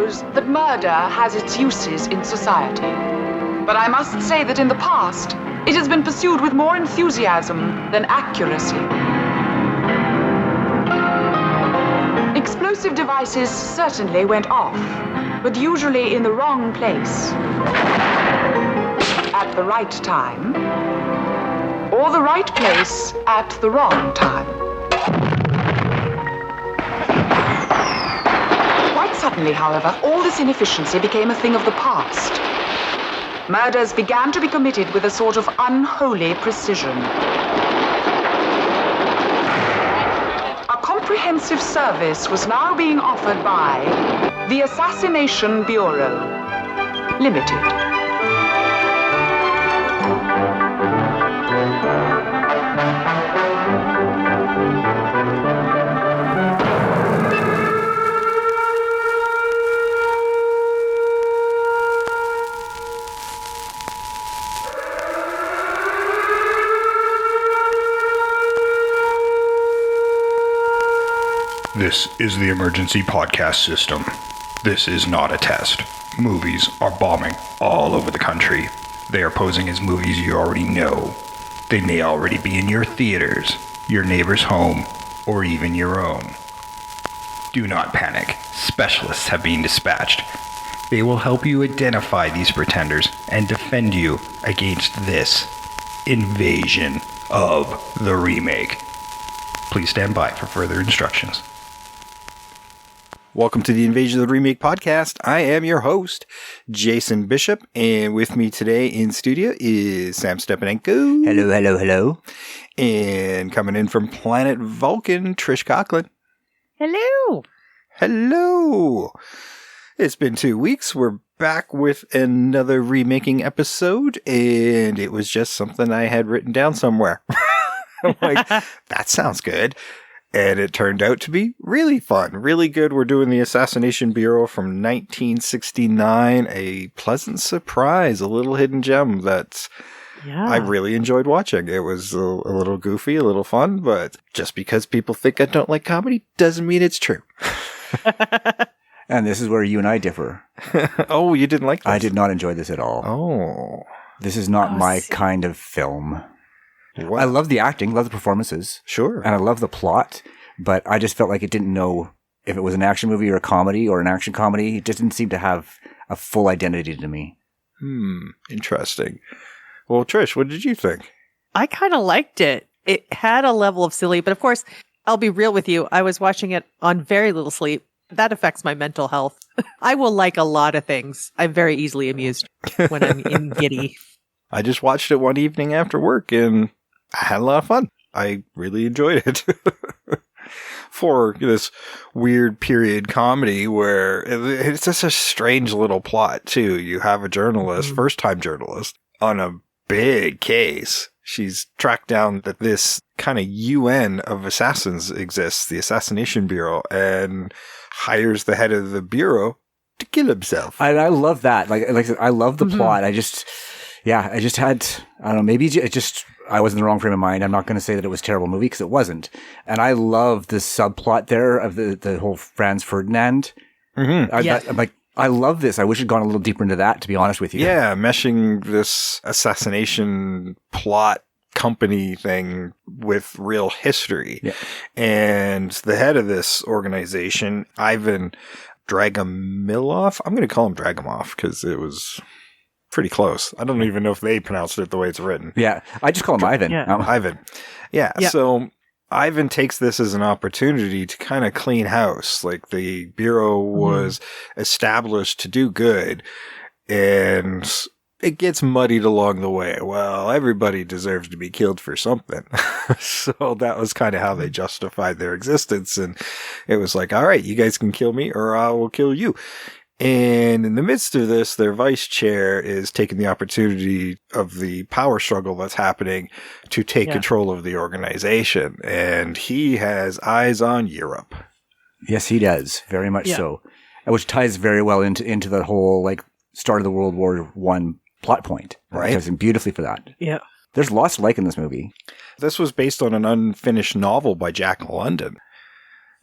knows that murder has its uses in society. But I must say that in the past, it has been pursued with more enthusiasm than accuracy. Explosive devices certainly went off, but usually in the wrong place. At the right time, or the right place at the wrong time. Quite suddenly, however, all this inefficiency became a thing of the past. Murders began to be committed with a sort of unholy precision. A comprehensive service was now being offered by the Assassination Bureau, Limited. This is the emergency podcast system. This is not a test. Movies are bombing all over the country. They are posing as movies you already know. They may already be in your theaters, your neighbor's home, or even your own. Do not panic. Specialists have been dispatched. They will help you identify these pretenders and defend you against this invasion of the remake. Please stand by for further instructions. Welcome to the Invasion of the Remake podcast. I am your host, Jason Bishop, and with me today in studio is Sam Stepanenko. Hello, hello, hello. And coming in from Planet Vulcan, Trish Coughlin. Hello. Hello. It's been 2 weeks. We're back with another remaking episode, and it was just something I had written down somewhere. I'm like, that sounds good. And it turned out to be really fun, really good. We're doing the Assassination Bureau from 1969. A pleasant surprise, a little hidden gem that I really enjoyed watching. It was a little goofy, a little fun, but just because people think I don't like comedy doesn't mean it's true. And this is where you and I differ. Oh, you didn't like this? I did not enjoy this at all. Oh. This is not my kind of film. What? I love the acting, love the performances. Sure. And I love the plot, but I just felt like it didn't know if it was an action movie or a comedy or an action comedy. It just didn't seem to have a full identity to me. Interesting. Well, Trish, what did you think? I kind of liked it. It had a level of silly, but of course, I'll be real with you. I was watching it on very little sleep. That affects my mental health. I will like a lot of things. I'm very easily amused when I'm in giddy. I just watched it one evening after work, and I had a lot of fun. I really enjoyed it. For this weird period comedy where it's just a strange little plot, too. You have a journalist, first-time journalist, on a big case. She's tracked down that this kind of UN of assassins exists, the Assassination Bureau, and hires the head of the bureau to kill himself. And I love that. Like I said, I love the plot. I just had, I don't know, maybe it just, I was in the wrong frame of mind. I'm not going to say that it was a terrible movie because it wasn't. And I love the subplot there of the whole Franz Ferdinand. I'm like, I love this. I wish I'd gone a little deeper into that, to be honest with you. Yeah, meshing this assassination plot company thing with real history. Yeah. And the head of this organization, Ivan Dragomiloff, I'm going to call him Dragomiloff because it was pretty close. I don't even know if they pronounced it the way it's written. Yeah, I just call him Ivan. Yeah. Ivan. Yeah, so Ivan takes this as an opportunity to kind of clean house. Like, the Bureau was established to do good, and it gets muddied along the way. Well, everybody deserves to be killed for something. So that was kind of how they justified their existence. And it was like, all right, you guys can kill me or I will kill you. And in the midst of this, their vice chair is taking the opportunity of the power struggle that's happening to take control of the organization. And he has eyes on Europe. Yes, he does. Very much so. Which ties very well into the whole, like, start of the World War I plot point. Right. It ties in beautifully for that. Yeah. There's lots to like in this movie. This was based on an unfinished novel by Jack London.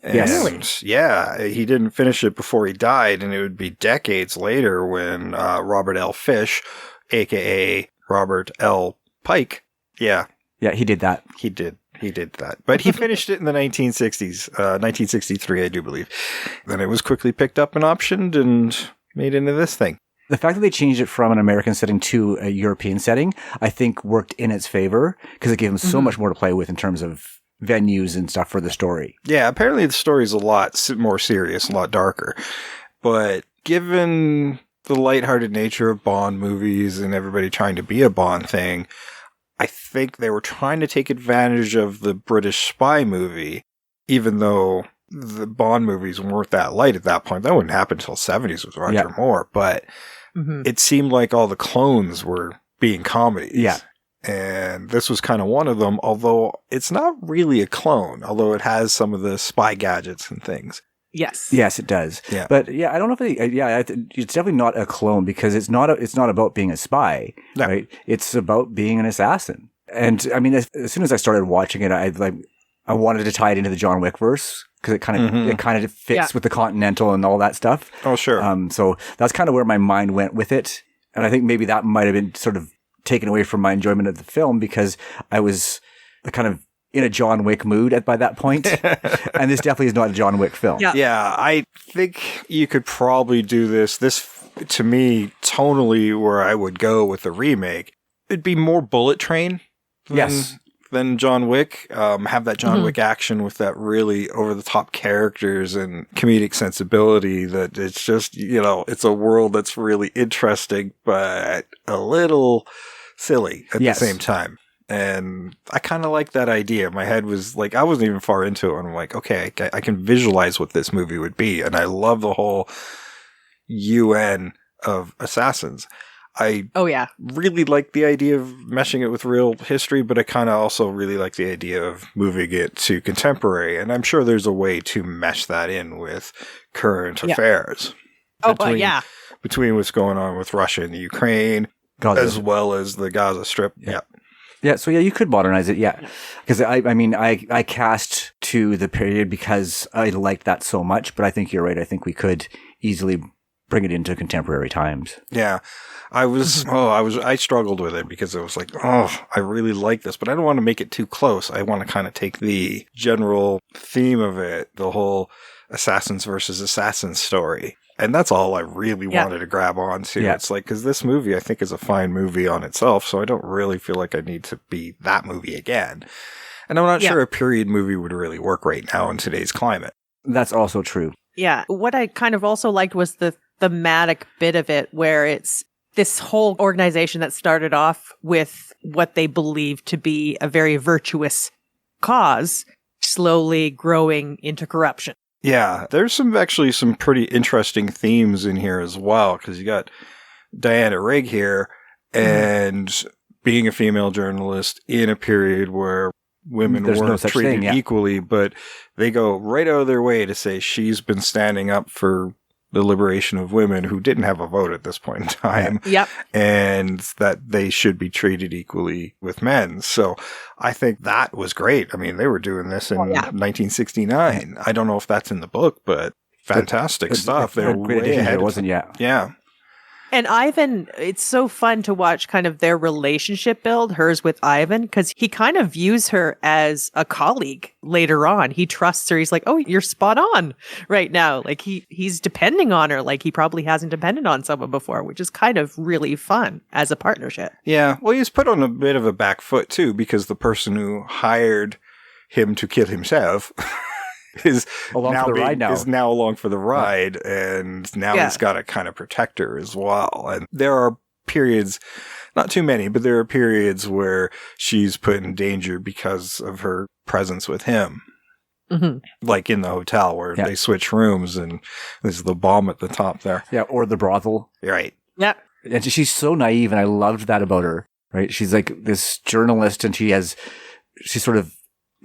And Really? yeah, he didn't finish it before he died, and it would be decades later when Robert L. Fish, aka Robert L. Pike, Yeah, he did that. he did that. But he finished it in the 1960s, 1963, I do believe. Then it was quickly picked up and optioned and made into this thing. The fact that they changed it from an American setting to a European setting, I think worked in its favor because it gave them so much more to play with in terms of venues and stuff for the story. Yeah, apparently the story's a lot more serious, a lot darker. But given the lighthearted nature of Bond movies and everybody trying to be a Bond thing, I think they were trying to take advantage of the British spy movie, even though the Bond movies weren't that light at that point. That wouldn't happen until 70s with Roger Moore, but it seemed like all the clones were being comedies. Yeah. And this was kind of one of them, although it's not really a clone, although it has some of the spy gadgets and things. Yes. Yes, it does. Yeah. But yeah, I don't know if it's definitely not a clone because it's not about being a spy, right? It's about being an assassin. And I mean, as soon as I started watching it, I wanted to tie it into the John Wick verse because it kind of fits with the Continental and all that stuff. Oh, sure. So that's kind of where my mind went with it. And I think maybe that might have been sort of taken away from my enjoyment of the film because I was kind of in a John Wick mood by that point. And this definitely is not a John Wick film. Yeah, I think you could probably do this. This, to me, tonally where I would go with the remake, it'd be more Bullet Train than John Wick. Have that John Wick action with that really over-the-top characters and comedic sensibility that it's just, it's a world that's really interesting, but a little silly at the same time. And I kind of like that idea. My head was like, I wasn't even far into it. And I'm like, okay, I can visualize what this movie would be. And I love the whole UN of assassins. I really like the idea of meshing it with real history, but I kind of also really like the idea of moving it to contemporary. And I'm sure there's a way to mesh that in with current affairs. Between what's going on with Russia and the Ukraine, as well as the Gaza Strip. Yeah, so you could modernize it, because I cast to the period because I liked that so much, but I think you're right. I think we could easily bring it into contemporary times. Yeah, I struggled with it because I was like, I really like this, but I don't want to make it too close. I want to kind of take the general theme of it, the whole assassins versus assassins story. And that's all I really wanted to grab onto. Yeah. It's like, because this movie, I think, is a fine movie on itself, so I don't really feel like I need to be that movie again. And I'm not sure a period movie would really work right now in today's climate. That's also true. Yeah. What I kind of also liked was the thematic bit of it, where it's this whole organization that started off with what they believe to be a very virtuous cause, slowly growing into corruption. Yeah, there's some pretty interesting themes in here as well, because you got Diana Rigg here, and being a female journalist in a period where women weren't treated equally, but they go right out of their way to say she's been standing up for the liberation of women who didn't have a vote at this point in time. Yep. And that they should be treated equally with men. So I think that was great. I mean, they were doing this in 1969. I don't know if that's in the book, but fantastic stuff. They were way ahead. Wasn't yet. Yeah. And Ivan, it's so fun to watch kind of their relationship build, hers with Ivan, because he kind of views her as a colleague later on. He trusts her. He's like, oh, you're spot on right now. Like he's depending on her like he probably hasn't depended on someone before, which is kind of really fun as a partnership. Yeah. Well, he's put on a bit of a back foot too, because the person who hired him to kill himself is now along for the ride, and now he's got to kind of protect her as well. And there are periods, not too many, but there are periods where she's put in danger because of her presence with him. Mm-hmm. Like in the hotel where they switch rooms and there's the bomb at the top there. Yeah, or the brothel. Right. Yeah. And she's so naive, and I loved that about her, right? She's like this journalist, and she's sort of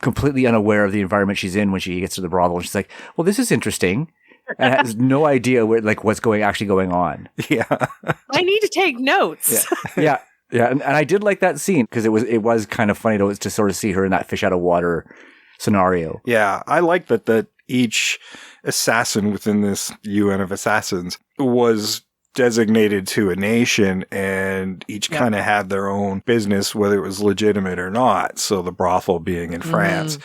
completely unaware of the environment she's in when she gets to the brothel. And she's like, well, this is interesting. And has no idea what's actually going on. Yeah. I need to take notes. Yeah. And I did like that scene because it was kind of funny to sort of see her in that fish out of water scenario. Yeah. I like that each assassin within this UN of assassins was designated to a nation, and each kind of had their own business, whether it was legitimate or not. So the brothel being in France.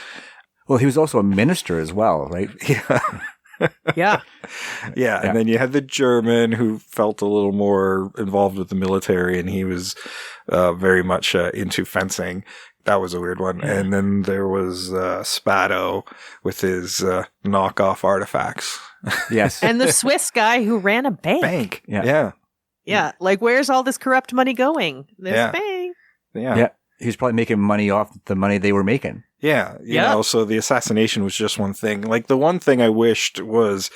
Well, he was also a minister as well, right? Yeah. Yeah. And then you had the German who felt a little more involved with the military, and he was very much into fencing. That was a weird one. Yeah. And then there was Spado with his knockoff artifacts. Yes. And the Swiss guy who ran a bank. Yeah. Like, where's all this corrupt money going? This bank. Yeah. He was probably making money off the money they were making. Yeah. You know, so the assassination was just one thing. Like, the one thing I wished was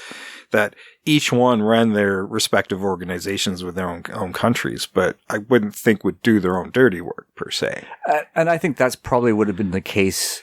that each one ran their respective organizations with their own countries, but I wouldn't think would do their own dirty work per se. And I think that's probably would have been the case.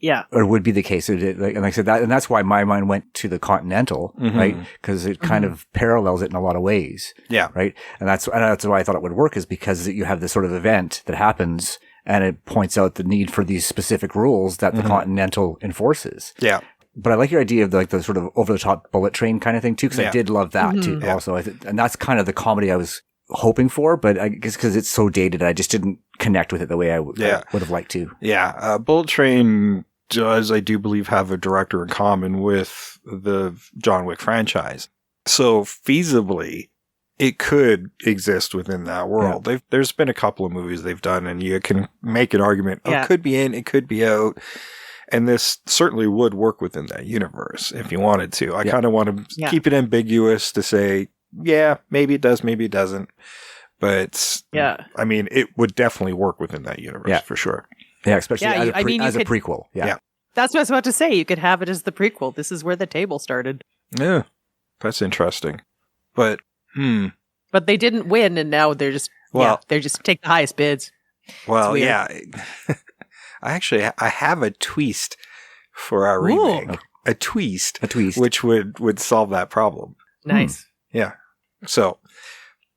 Yeah. Or would be the case. And like I said, and that's why my mind went to the Continental, right? Because it kind of parallels it in a lot of ways. Yeah. Right. And that's why I thought it would work, is because you have this sort of event that happens and it points out the need for these specific rules that the Continental enforces. Yeah. But I like your idea of the sort of over the top bullet train kind of thing too, because I did love that too. Yeah. Also, and that's kind of the comedy I was hoping for, but I guess because it's so dated, I just didn't connect with it the way I would have liked to. Yeah. Bullet Train does, I do believe, have a director in common with the John Wick franchise. So feasibly, it could exist within that world. Yeah. There's been a couple of movies they've done, and you can make an argument, it could be in, it could be out. And this certainly would work within that universe if you wanted to. I kind of want to keep it ambiguous to say, maybe it does, maybe it doesn't. But, I mean, it would definitely work within that universe for sure. Yeah, especially as a prequel. Yeah. That's what I was about to say. You could have it as the prequel. This is where the table started. Yeah, that's interesting. But, But they didn't win, and now they're just, they're just take the highest bids. Well, I have a twist for our remake. A twist. Which would solve that problem. Nice. Yeah. So,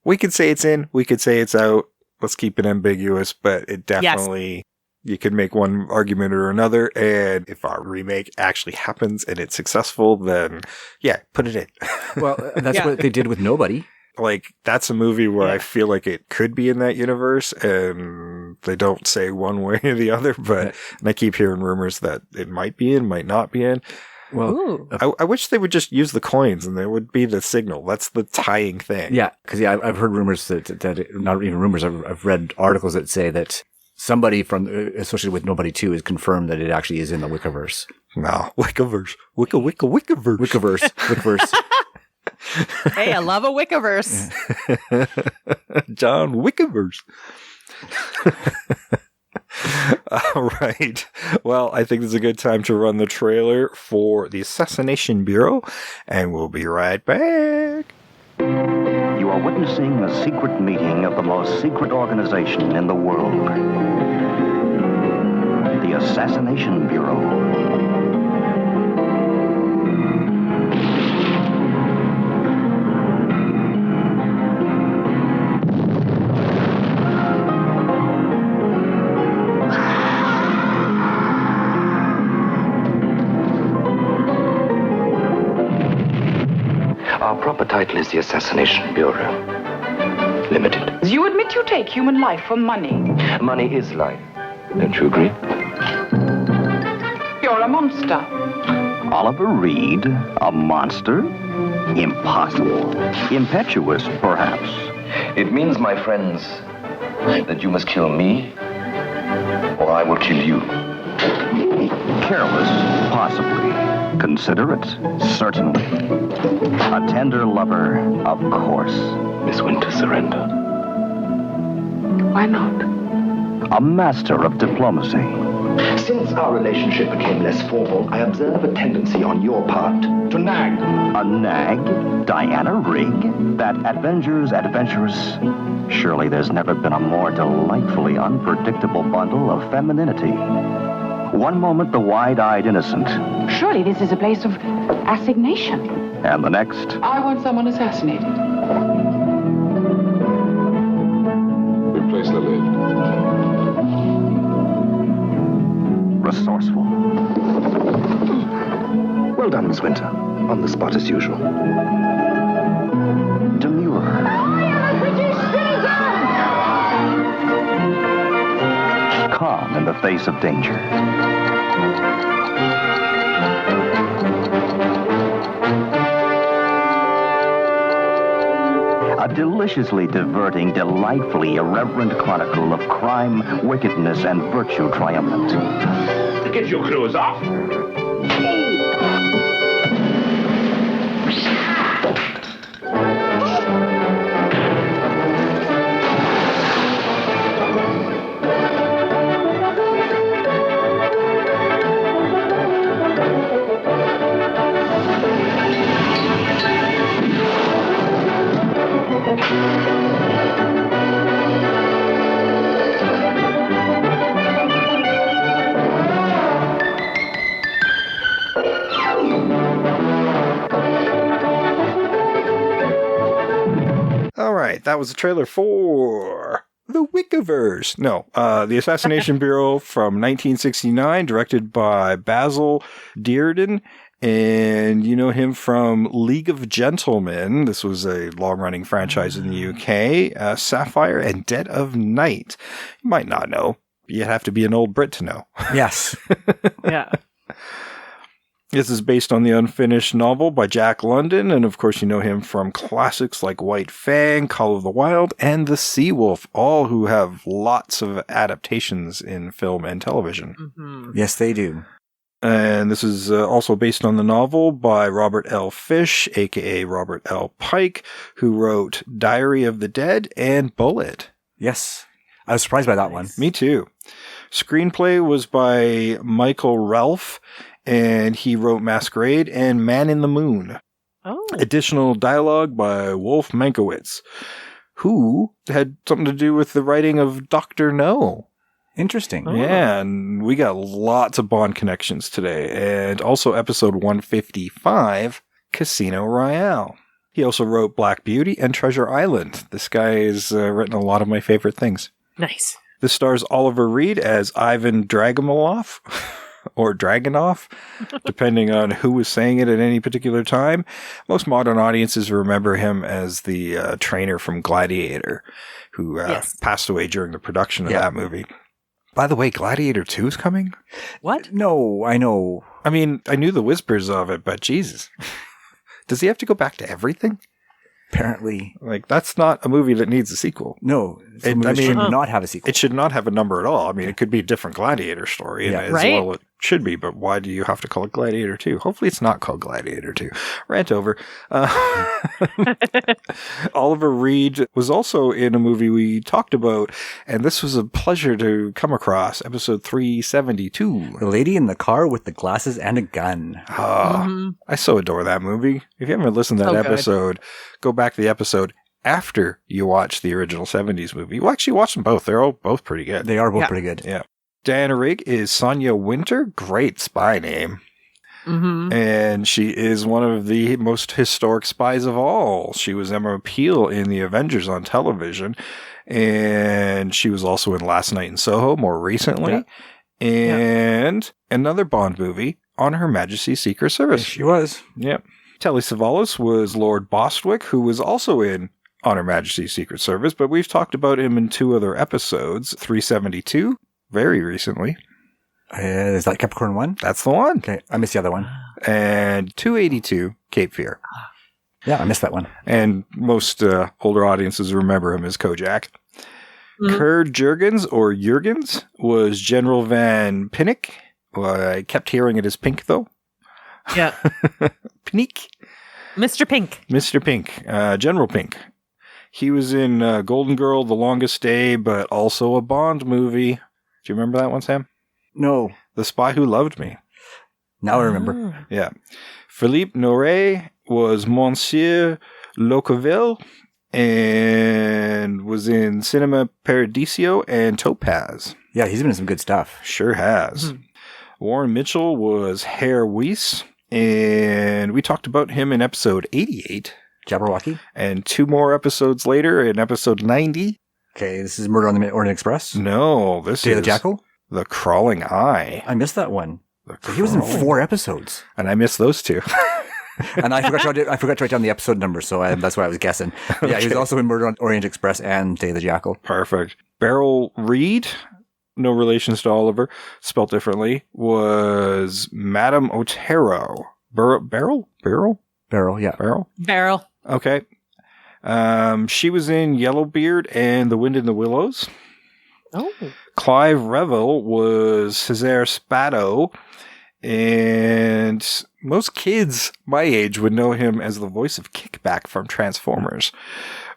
we could say it's in, we could say it's out. Let's keep it ambiguous, but it definitely, you could make one argument or another, and if our remake actually happens and it's successful, then, put it in. Well, that's what they did with Nobody. Like, that's a movie where I feel like it could be in that universe, and they don't say one way or the other, but and I keep hearing rumors that it might be in, might not be in. Well, I wish they would just use the coins, and there would be the signal. That's the tying thing. Yeah, because I've heard rumors that not even rumors. I've read articles that say that somebody from associated with Nobody 2 has confirmed that it actually is in the Wickiverse. No, Wickiverse, Wickiverse. Hey, I love a Wickiverse. John Wickiverse. All right. Well, I think this is a good time to run the trailer for the Assassination Bureau, and we'll be right back. You are witnessing a secret meeting of the most secret organization in the world. The Assassination Bureau. Our proper title is the Assassination Bureau. Limited. You admit you take human life for money. Money is life. Don't you agree? You're a monster. Oliver Reed, a monster? Impossible. Impetuous, perhaps. It means, my friends, that you must kill me, or I will kill you. Careless, possibly. Considerate, certainly. A tender lover, of course. Miss Winter, surrender. Why not? A master of diplomacy. Since our relationship became less formal, I observe a tendency on your part to nag. A nag? Diana Rigg? That Avenger's adventuress? Surely there's never been a more delightfully unpredictable bundle of femininity. One moment, the wide-eyed innocent. Surely this is a place of assignation. And the next? I want someone assassinated. Replace the lid. Resourceful. Well done, Miss Winter. On the spot as usual. Demure. Calm in the face of danger. A deliciously diverting, delightfully irreverent chronicle of crime, wickedness, and virtue triumphant. Get your clothes off. That was the trailer for The Wickiverse. No, the Assassination Bureau from 1969, directed by Basil Dearden. And you know him from League of Gentlemen. This was a long-running franchise in the UK. Sapphire and Dead of Night. You might not know. You'd have to be an old Brit to know. Yes. Yeah. This is based on the unfinished novel by Jack London, and of course you know him from classics like White Fang, Call of the Wild, and The Sea Wolf, all who have lots of adaptations in film and television. Mm-hmm. Yes, they do. And this is also based on the novel by Robert L. Fish, aka Robert L. Pike, who wrote Diary of the Dead and Bullet. Yes. I was surprised by that one. Me too. Screenplay was by Michael Ralph, and he wrote Masquerade and Man in the Moon. Oh. Additional dialogue by Wolf Mankiewicz, who had something to do with the writing of Dr. No. Interesting. Oh. Yeah, and we got lots of Bond connections today. And also episode 155, Casino Royale. He also wrote Black Beauty and Treasure Island. This guy has written a lot of my favorite things. Nice. This stars Oliver Reed as Ivan Dragomiloff. Or Dragonoff, depending on who was saying it at any particular time. Most modern audiences remember him as the trainer from Gladiator, who passed away during the production of that movie. By the way, Gladiator 2 is coming? What? No, I know. I mean, I knew the whispers of it, but Jesus. Does he have to go back to everything? Apparently. Like, that's not a movie that needs a sequel. No. It should not have a sequel. It should not have a number at all. I mean, it could be a different Gladiator story. Yeah. As Right? well it should be, but why do you have to call it Gladiator 2? Hopefully it's not called Gladiator 2. Rant over. Oliver Reed was also in a movie we talked about, and this was a pleasure to come across, episode 372. The Lady in the Car with the Glasses and a Gun. I so adore that movie. If you haven't listened to that episode, go back to the episode after you watch the original 70s movie. Well, actually, watch them both. They're all both pretty good. They are both pretty good. Yeah. Diana Rigg is Sonia Winter. Great spy name. Mm-hmm. And she is one of the most historic spies of all. She was Emma Peel in The Avengers on television. And she was also in Last Night in Soho more recently. Yeah. And another Bond movie on Her Majesty's Secret Service. She was. Yep. Telly Savalas was Lord Bostwick, who was also in On Her Majesty's Secret Service, but we've talked about him in 2 other episodes. 372, very recently. Is that Capricorn 1? That's the one. Okay, I missed the other one. And 282, Cape Fear. Yeah, I missed that one. And most older audiences remember him as Kojak. Kurt Jurgens, or Jurgens, was General Van Pinnick. Well, I kept hearing it as Pink, though. Yeah. Pink. Mr. Pink. Mr. Pink. General Pink. He was in Golden Girl, The Longest Day, but also a Bond movie. Do you remember that one, Sam? No. The Spy Who Loved Me. Now I remember. Yeah. Philippe Noiret was Monsieur Locqueville and was in Cinema Paradiso and Topaz. Yeah, he's been in some good stuff. Sure has. Warren Mitchell was Herr Weiss, and we talked about him in episode 88. Jabberwocky. And 2 more episodes later in episode 90. Okay, this is Murder on the Orient Express. No, this Day is of the Jackal. The Crawling Eye. I missed that one. The He was in Crow. 4 episodes. And I missed those 2. And I forgot to write down the episode number, so that's what I was guessing. Yeah, he was also in Murder on Orient Express and Day of the Jackal. Perfect. Beryl Reed, no relations to Oliver, spelled differently, was Madame Otero. Beryl? Beryl, yeah. Barrel. Okay. She was in Yellowbeard and The Wind in the Willows. Oh. Clive Revel was Cesare Spatto, and most kids my age would know him as the voice of Kickback from Transformers.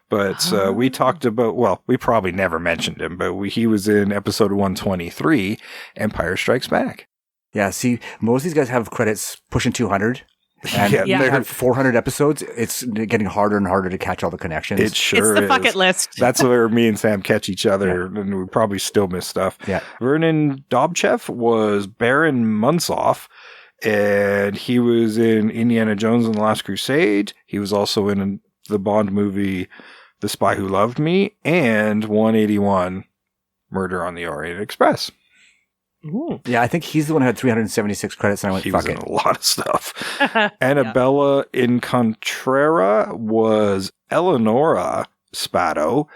But we talked about, well, we probably never mentioned him, but he was in episode 123, Empire Strikes Back. Yeah, see, most of these guys have credits pushing 200. And Yeah, they have 400 episodes. It's getting harder and harder to catch all the connections. It sure It's the is. bucket list. That's where me and Sam catch each other, and we probably still miss stuff. Yeah. Vernon Dobchev was Baron Munsoff, and he was in Indiana Jones and the Last Crusade. He was also in the Bond movie The Spy Who Loved Me, and 181, Murder on the Orient Express. Ooh. Yeah, I think he's the one who had 376 credits, and I went, He fuck was in it. a lot of stuff. Annabella Incontrera was Eleonora Spatto,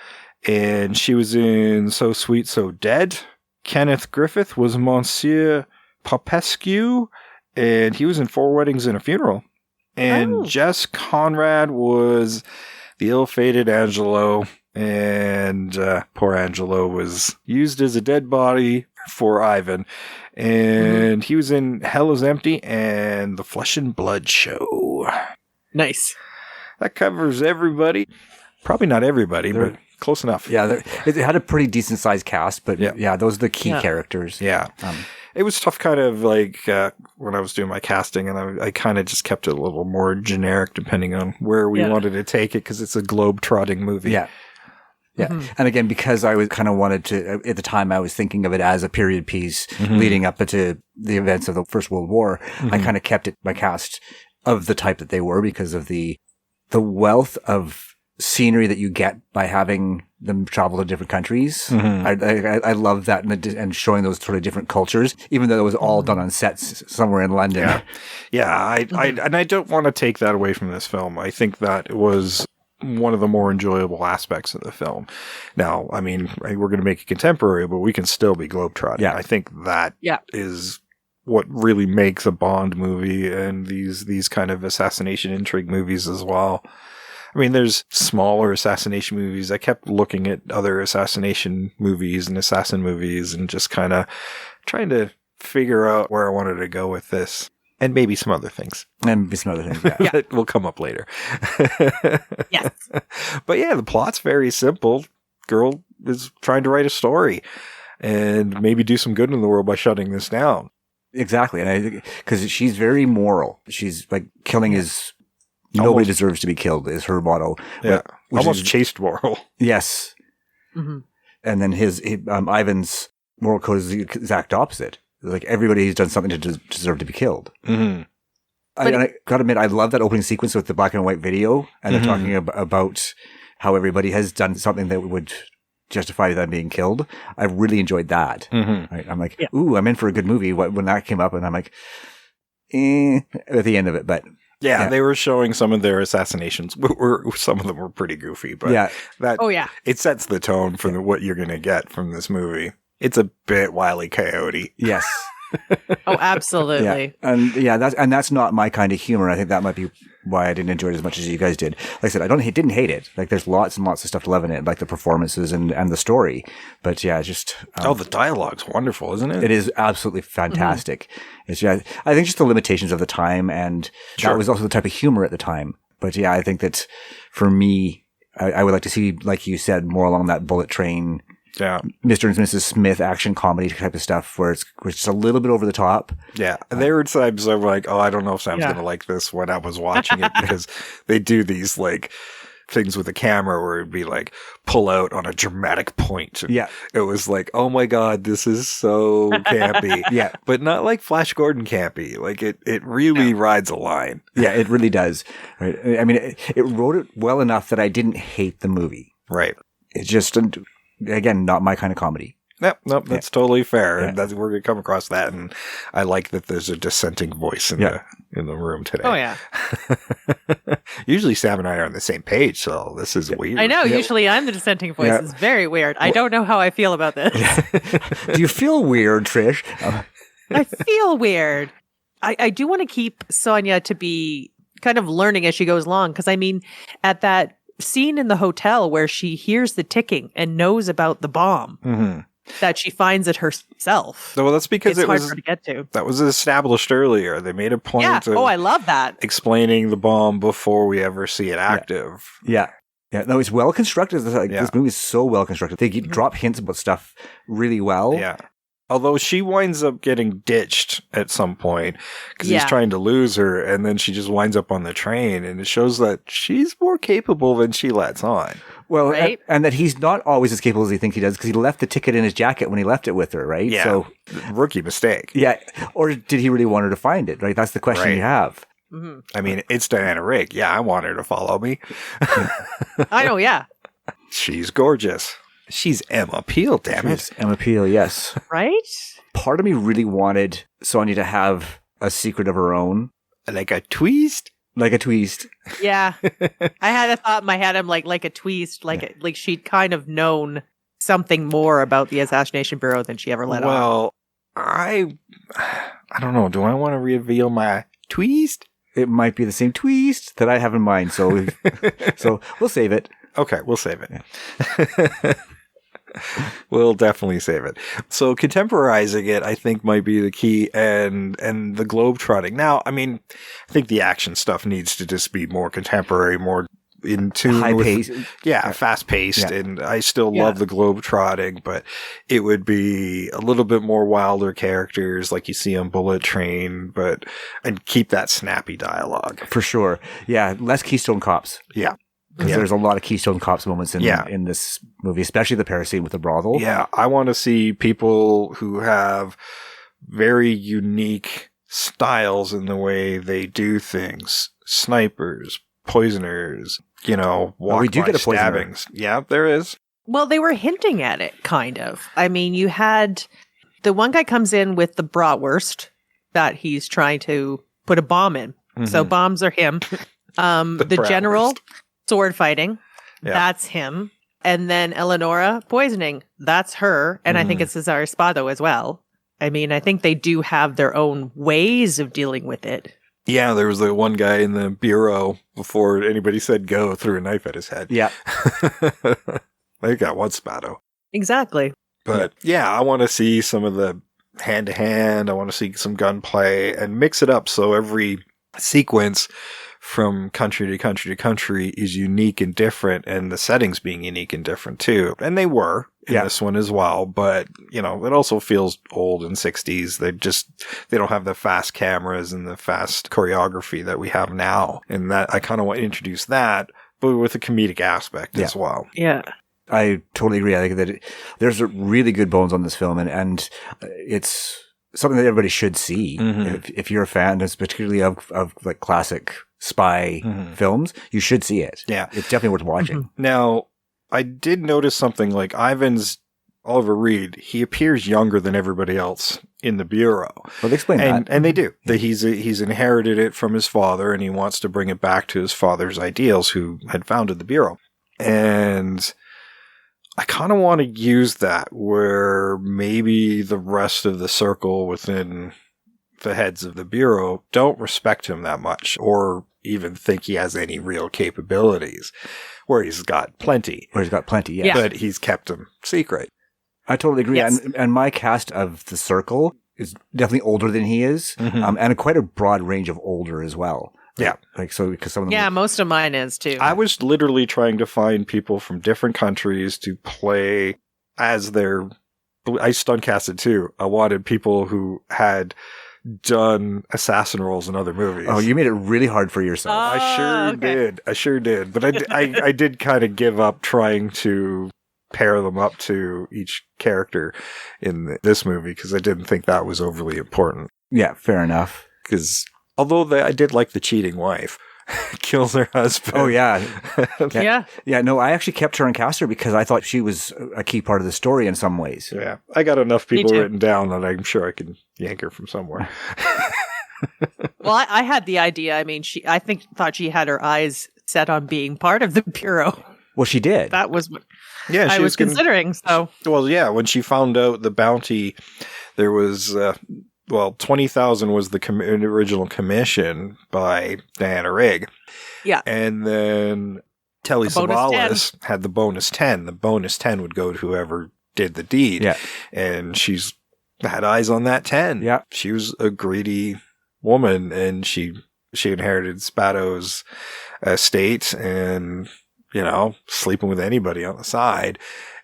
and she was in So Sweet, So Dead. Kenneth Griffith was Monsieur Popescu, and he was in 4 Weddings and a Funeral. And Jess Conrad was the ill-fated Angelo, and poor Angelo was used as a dead body for Ivan, and he was in Hell is Empty and The Flesh and Blood Show. Nice. That covers everybody. Probably not everybody, but close enough. Yeah, it had a pretty decent sized cast, but yeah, those are the key characters. Yeah. It was tough kind of like when I was doing my casting, and I kind of just kept it a little more generic depending on where we wanted to take it, because it's a globe-trotting movie. Yeah. Yeah. And again, because I was kind of wanted to, at the time I was thinking of it as a period piece leading up to the events of the First World War, I kind of kept it, my cast of the type that they were, because of the wealth of scenery that you get by having them travel to different countries. I love that, and showing those sort of different cultures, even though it was all done on sets somewhere in London. Yeah. And I don't want to take that away from this film. I think that it was one of the more enjoyable aspects of the film. Now, I mean, we're going to make it contemporary, but we can still be globetrotting. Yeah. I think that is what really makes a Bond movie, and these kind of assassination intrigue movies as well. I mean, there's smaller assassination movies. I kept looking at other assassination movies and assassin movies and just kind of trying to figure out where I wanted to go with this. And maybe some other things. And some other things, yeah. That will come up later. Yes. But yeah, the plot's very simple. Girl is trying to write a story and maybe do some good in the world by shutting this down. Exactly. And I think, because she's very moral. She's like, killing is, nobody deserves to be killed is her motto. Yeah. Which Almost is, chaste moral. Yes. And then Ivan's moral code is the exact opposite. Like, everybody has done something to deserve to be killed. I gotta admit, I love that opening sequence with the black and white video, and they're talking about how everybody has done something that would justify them being killed. I really enjoyed that. Right? I'm like, ooh, I'm in for a good movie when that came up, and I'm like, at the end of it, but. Yeah, they were showing some of their assassinations. Some of them were pretty goofy, but it sets the tone for what you're going to get from this movie. It's a bit Wile E. Coyote. Yes. Oh, absolutely. Yeah. And that's not my kind of humor. I think that might be why I didn't enjoy it as much as you guys did. Like I said, didn't hate it. Like, there's lots and lots of stuff to love in it, like the performances and the story. But yeah, just the dialogue's wonderful, isn't it? It is absolutely fantastic. It's just, I think just the limitations of the time, and that was also the type of humor at the time. But yeah, I think that for me, I would like to see, like you said, more along that bullet train. Yeah. Mr. and Mrs. Smith action comedy type of stuff where it's just a little bit over the top. Yeah. There were times I'm like, I don't know if Sam's going to like this when I was watching it, because they do these like things with the camera where it'd be like pull out on a dramatic point. And it was like, oh my God, this is so campy. But not like Flash Gordon campy. Like it really rides a line. Yeah, it really does. Right. I mean, it wrote it well enough that I didn't hate the movie. Right. It's just, again, not my kind of comedy. Nope, that's totally fair. Yeah. And we're going to come across that. And I like that there's a dissenting voice in the room today. Oh, yeah. Usually Sam and I are on the same page, so this is weird. I know. Usually I'm the dissenting voice. It's very weird. I don't know how I feel about this. Do you feel weird, Trish? I feel weird. I do want to keep Sonia to be kind of learning as she goes along. Because, I mean, at that scene in the hotel where she hears the ticking and knows about the bomb, that she finds it herself. Well, that's because it's hard for her to get to. That was established earlier. They made a point of I love that. explaining the bomb before we ever see it active. Yeah. No, it's well constructed. This movie is so well constructed. They drop hints about stuff really well. Yeah. Although she winds up getting ditched at some point because he's trying to lose her, and then she just winds up on the train, and it shows that she's more capable than she lets on. Well, right? and that he's not always as capable as he thinks he does because he left the ticket in his jacket when he left it with her, right? Yeah. So, rookie mistake. Yeah. Or did he really want her to find it, right? That's the question you have. Mm-hmm. I mean, it's Diana Rigg. Yeah, I want her to follow me. I know, yeah. She's gorgeous. She's Emma Peel, damn it. Emma Peel, yes. Right? Part of me really wanted Sonia to have a secret of her own. Like a twist? Like a twist. Yeah. I had a thought in my head, I'm like a twist, like she'd kind of known something more about the Assassination Bureau than she ever let on. Well, I don't know. Do I want to reveal my twist? It might be the same twist that I have in mind, so we'll save it. Okay, we'll save it. We'll definitely save it. So contemporizing it, I think, might be the key, and the globetrotting. Now, I mean, I think the action stuff needs to just be more contemporary, more in tune high-paced. Fast-paced, and I still love the globetrotting, but it would be a little bit more wilder characters like you see on Bullet Train, and keep that snappy dialogue. For sure. Yeah, less Keystone Cops. Yeah. Because there's a lot of Keystone Cops moments in this movie, especially the Paris scene with the brothel. Yeah, I want to see people who have very unique styles in the way they do things. Snipers, poisoners, we do get a stabbings. Yeah, there is. Well, they were hinting at it, kind of. I mean, you had the one guy comes in with the bratwurst that he's trying to put a bomb in. Mm-hmm. So bombs are him. The general... sword fighting, that's him. And then Eleonora poisoning, that's her. And I think it's Cesare Spado as well. I mean, I think they do have their own ways of dealing with it. Yeah, there was the one guy in the bureau before anybody said go, threw a knife at his head. Yeah. They got one Spado. Exactly. But I want to see some of the hand-to-hand. I want to see some gunplay and mix it up so every sequence from country to country to country is unique and different, and the settings being unique and different too. And they were in this one as well, but it also feels old in 60s. They don't have the fast cameras and the fast choreography that we have now. And that I kind of want to introduce that, but with a comedic aspect as well. Yeah. I totally agree. I think that there's really good bones on this film, and it's something that everybody should see. If you're a fan, particularly of like classic spy films, you should see it. Yeah. It's definitely worth watching. Now, I did notice something like Oliver Reed, he appears younger than everybody else in the Bureau. Well, they explain that. And they do. That he's inherited it from his father, and he wants to bring it back to his father's ideals, who had founded the Bureau. And I kind of want to use that where maybe the rest of the circle within the heads of the Bureau don't respect him that much, or even think he has any real capabilities, where he's got plenty. Yeah. But he's kept them secret. I totally agree. Yes. And my cast of the circle is definitely older than he is, and quite a broad range of older as well. Yeah. Because some of them. Yeah, most of mine is too. I was literally trying to find people from different countries to play as their. I stunt casted too. I wanted people who had done assassin roles in other movies. Oh, you made it really hard for yourself. I sure did. But I did kind of give up trying to pair them up to each character in this movie because I didn't think that was overly important. Yeah, fair enough. Because although I did like the cheating wife, kills her husband. Oh, yeah. Yeah. Yeah, no, I actually kept her and cast her because I thought she was a key part of the story in some ways. Yeah. I got enough people too. written down that I'm sure I can yank her from somewhere. Well, I had the idea. I mean, thought she had her eyes set on being part of the Bureau. Well, she did. That was what Yeah, I was considering. So, well, yeah, when she found out the bounty, there was 20,000 was the original commission by Diana Rigg. yeah. And then Telly A bonus Savalas had the bonus 10. The bonus 10 would go to whoever did the deed. Yeah. And she's had eyes on that 10. Yeah. She was a greedy woman, and she inherited Spato's estate and, sleeping with anybody on the side.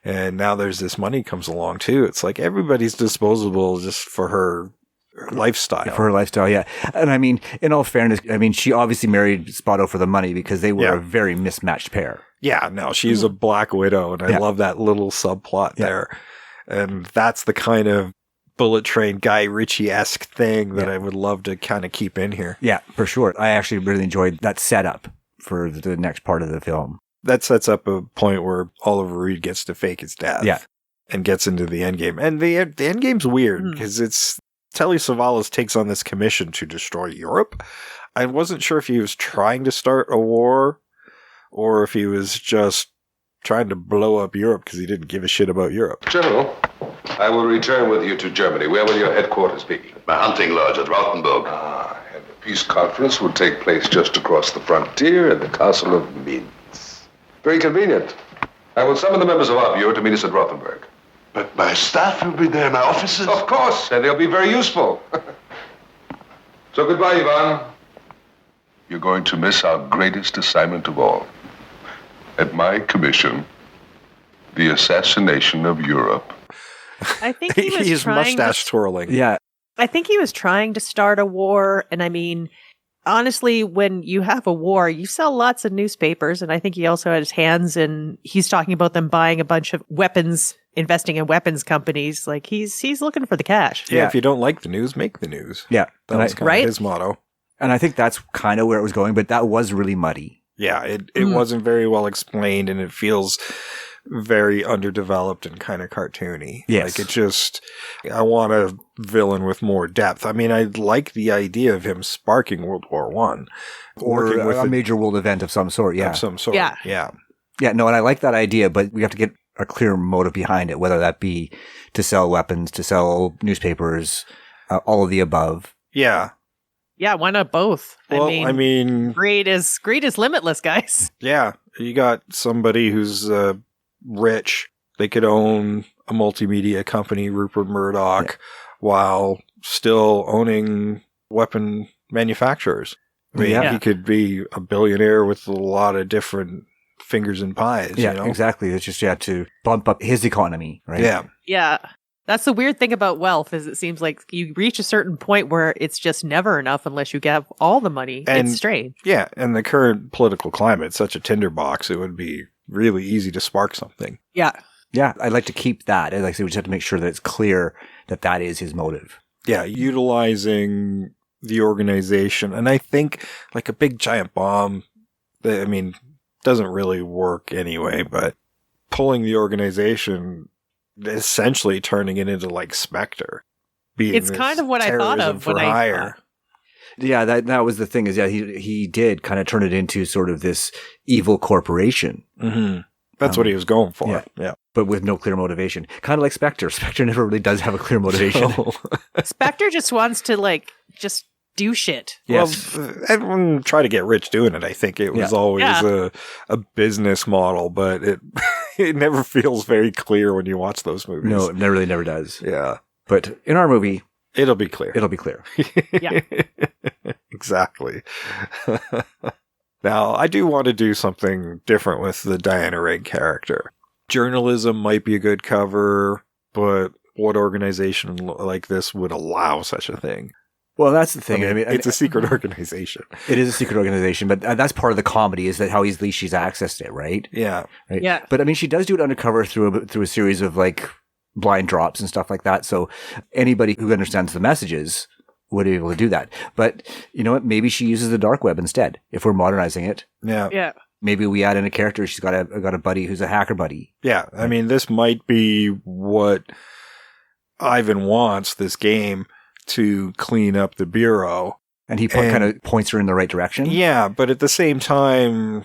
And now there's this money comes along too. It's like everybody's disposable just for her lifestyle. For her lifestyle, yeah. And I mean, in all fairness, she obviously married Spato for the money because they were a very mismatched pair. Yeah, no, she's a Black Widow, and I love that little subplot there. And that's the kind of Bullet Train Guy Ritchie-esque thing that I would love to kind of keep in here. Yeah, for sure. I actually really enjoyed that setup for the next part of the film. That sets up a point where Oliver Reed gets to fake his death. Yeah. And gets into the endgame. And the endgame's weird because it's Telly Savalas takes on this commission to destroy Europe. I wasn't sure if he was trying to start a war or if he was just trying to blow up Europe because he didn't give a shit about Europe. General, I will return with you to Germany. Where will your headquarters be? My hunting lodge at Rothenburg. And the peace conference will take place just across the frontier in the castle of Minsk. Very convenient. I will summon the members of our bureau to meet us at Rothenburg. But my staff will be there, my officers. Of course, and they'll be very useful. So goodbye, Ivan. You're going to miss our greatest assignment of all. At my commission, the assassination of Europe. I think he was He's trying mustache twirling. Yeah. I think he was trying to start a war. And I mean, honestly, when you have a war, you sell lots of newspapers. And I think he also had his hands in, he's talking about them buying a bunch of weapons, investing in weapons companies. Like he's looking for the cash. Yeah, if you don't like the news, make the news. Yeah. That was kind of his motto. And I think that's kind of where it was going, but that was really muddy. Yeah, it wasn't very well explained, and it feels very underdeveloped and kind of cartoony. Yes. Like I want a villain with more depth. I mean, I like the idea of him sparking World War I. Or a major world event of some sort, yeah. Of some sort, Yeah. yeah. Yeah, no, and I like that idea, but we have to get a clear motive behind it, whether that be to sell weapons, to sell newspapers, all of the above. Yeah. Yeah, why not both? Well, I mean, greed is limitless, guys. yeah, you got somebody who's rich. They could own a multimedia company, Rupert Murdoch, while still owning weapon manufacturers. I mean, he could be a billionaire with a lot of different fingers and pies. Yeah, exactly. It's just to bump up his economy, right? Yeah. Yeah. That's the weird thing about wealth is it seems like you reach a certain point where it's just never enough unless you get all the money. It's strange. Yeah, and the current political climate, such a tinderbox, it would be really easy to spark something. Yeah. Yeah, I'd like to keep that. Like I said, we just have to make sure that it's clear that that is his motive. Yeah, utilizing the organization. And I think like a big giant bomb, doesn't really work anyway, but pulling the organization, essentially turning it into like Spectre. It's kind of what I thought of when I... Yeah, that was the thing is, he did kind of turn it into sort of this evil corporation. Mm-hmm. That's what he was going for. Yeah. But with no clear motivation. Kind of like Spectre. Spectre never really does have a clear motivation. No. Spectre just wants to just do shit. Yes. Well, everyone tried to get rich doing it. I think it was always a business model, but it never feels very clear when you watch those movies. No, it really never does. Yeah. But in our movie, it'll be clear. It'll be clear. Yeah. Exactly. Now, I do want to do something different with the Diana Rigg character. Journalism might be a good cover, but what organization like this would allow such a thing? Well, that's the thing. It's a secret organization. It is a secret organization, but that's part of the comedy is that how easily she's accessed it, right? Yeah. Right? Yeah. But she does do it undercover through a series of blind drops and stuff like that. So anybody who understands the messages would be able to do that. But you know what? Maybe she uses the dark web instead. If we're modernizing it, Yeah. maybe we add in a character. She's got a buddy who's a hacker buddy. Yeah, I mean, this might be what Ivan wants this game to clean up the Bureau. And he kind of points her in the right direction. Yeah, but at the same time,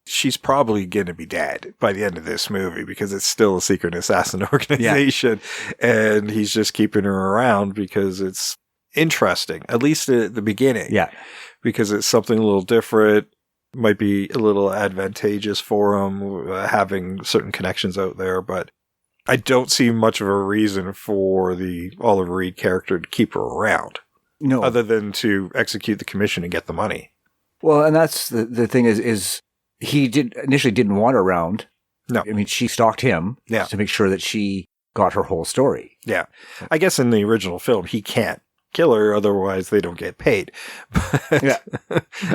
she's probably going to be dead by the end of this movie because it's still a secret assassin organization. Yeah. And he's just keeping her around because it's interesting, at least at the beginning. Yeah. Because it's something a little different. Might be a little advantageous for him having certain connections out there, but I don't see much of a reason for the Oliver Reed character to keep her around. No. Other than to execute the commission and get the money. Well, and that's the thing is he initially didn't want her around. No. I mean, she stalked him to make sure that she got her whole story. Yeah. I guess in the original film, he can't kill her, otherwise they don't get paid. But, yeah.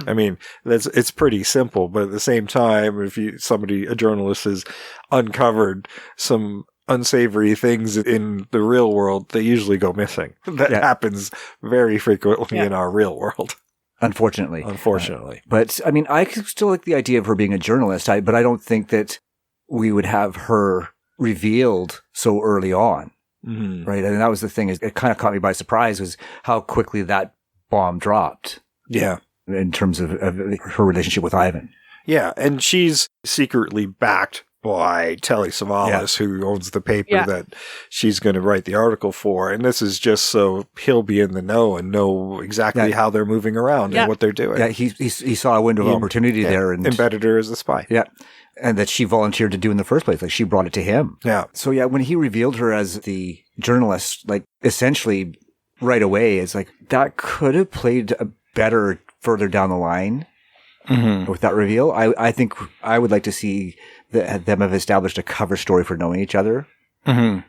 I mean, it's pretty simple, but at the same time, if a journalist has uncovered some unsavory things in the real world, they usually go missing. That happens very frequently in our real world. Unfortunately. But I mean, I still like the idea of her being a journalist, but I don't think that we would have her revealed so early on. Mm-hmm. Right. And that was the thing, is it kind of caught me by surprise was how quickly that bomb dropped. Yeah. In terms of her relationship with Ivan. Yeah. And she's secretly backed by Telly Savalas, who owns the paper that she's going to write the article for. And this is just so he'll be in the know and know exactly how they're moving around and what they're doing. Yeah, he saw a window of opportunity there and embedded her as a spy. Yeah. And that she volunteered to do in the first place. Like, she brought it to him. Yeah. So yeah, when he revealed her as the journalist, like, essentially right away, it's like, that could have played a better further down the line with that reveal. I think I would like to see them have established a cover story for knowing each other. Mm-hmm.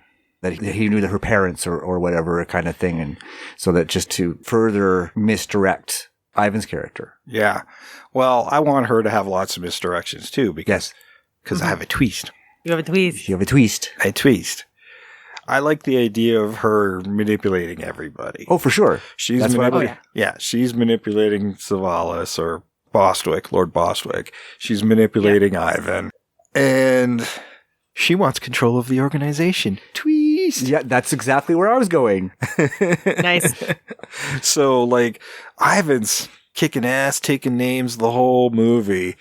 That he knew that her parents or whatever kind of thing. And so that just to further misdirect Ivan's character. Yeah. Well, I want her to have lots of misdirections too, because I have a twist. You have a twist. You have a twist. A twist. I like the idea of her manipulating everybody. Oh, for sure. She's she's manipulating Savalas or Bostwick, Lord Bostwick. She's manipulating Ivan. And she wants control of the organization. Twist. Yeah, that's exactly where I was going. Nice. So, like, Ivan's kicking ass, taking names the whole movie,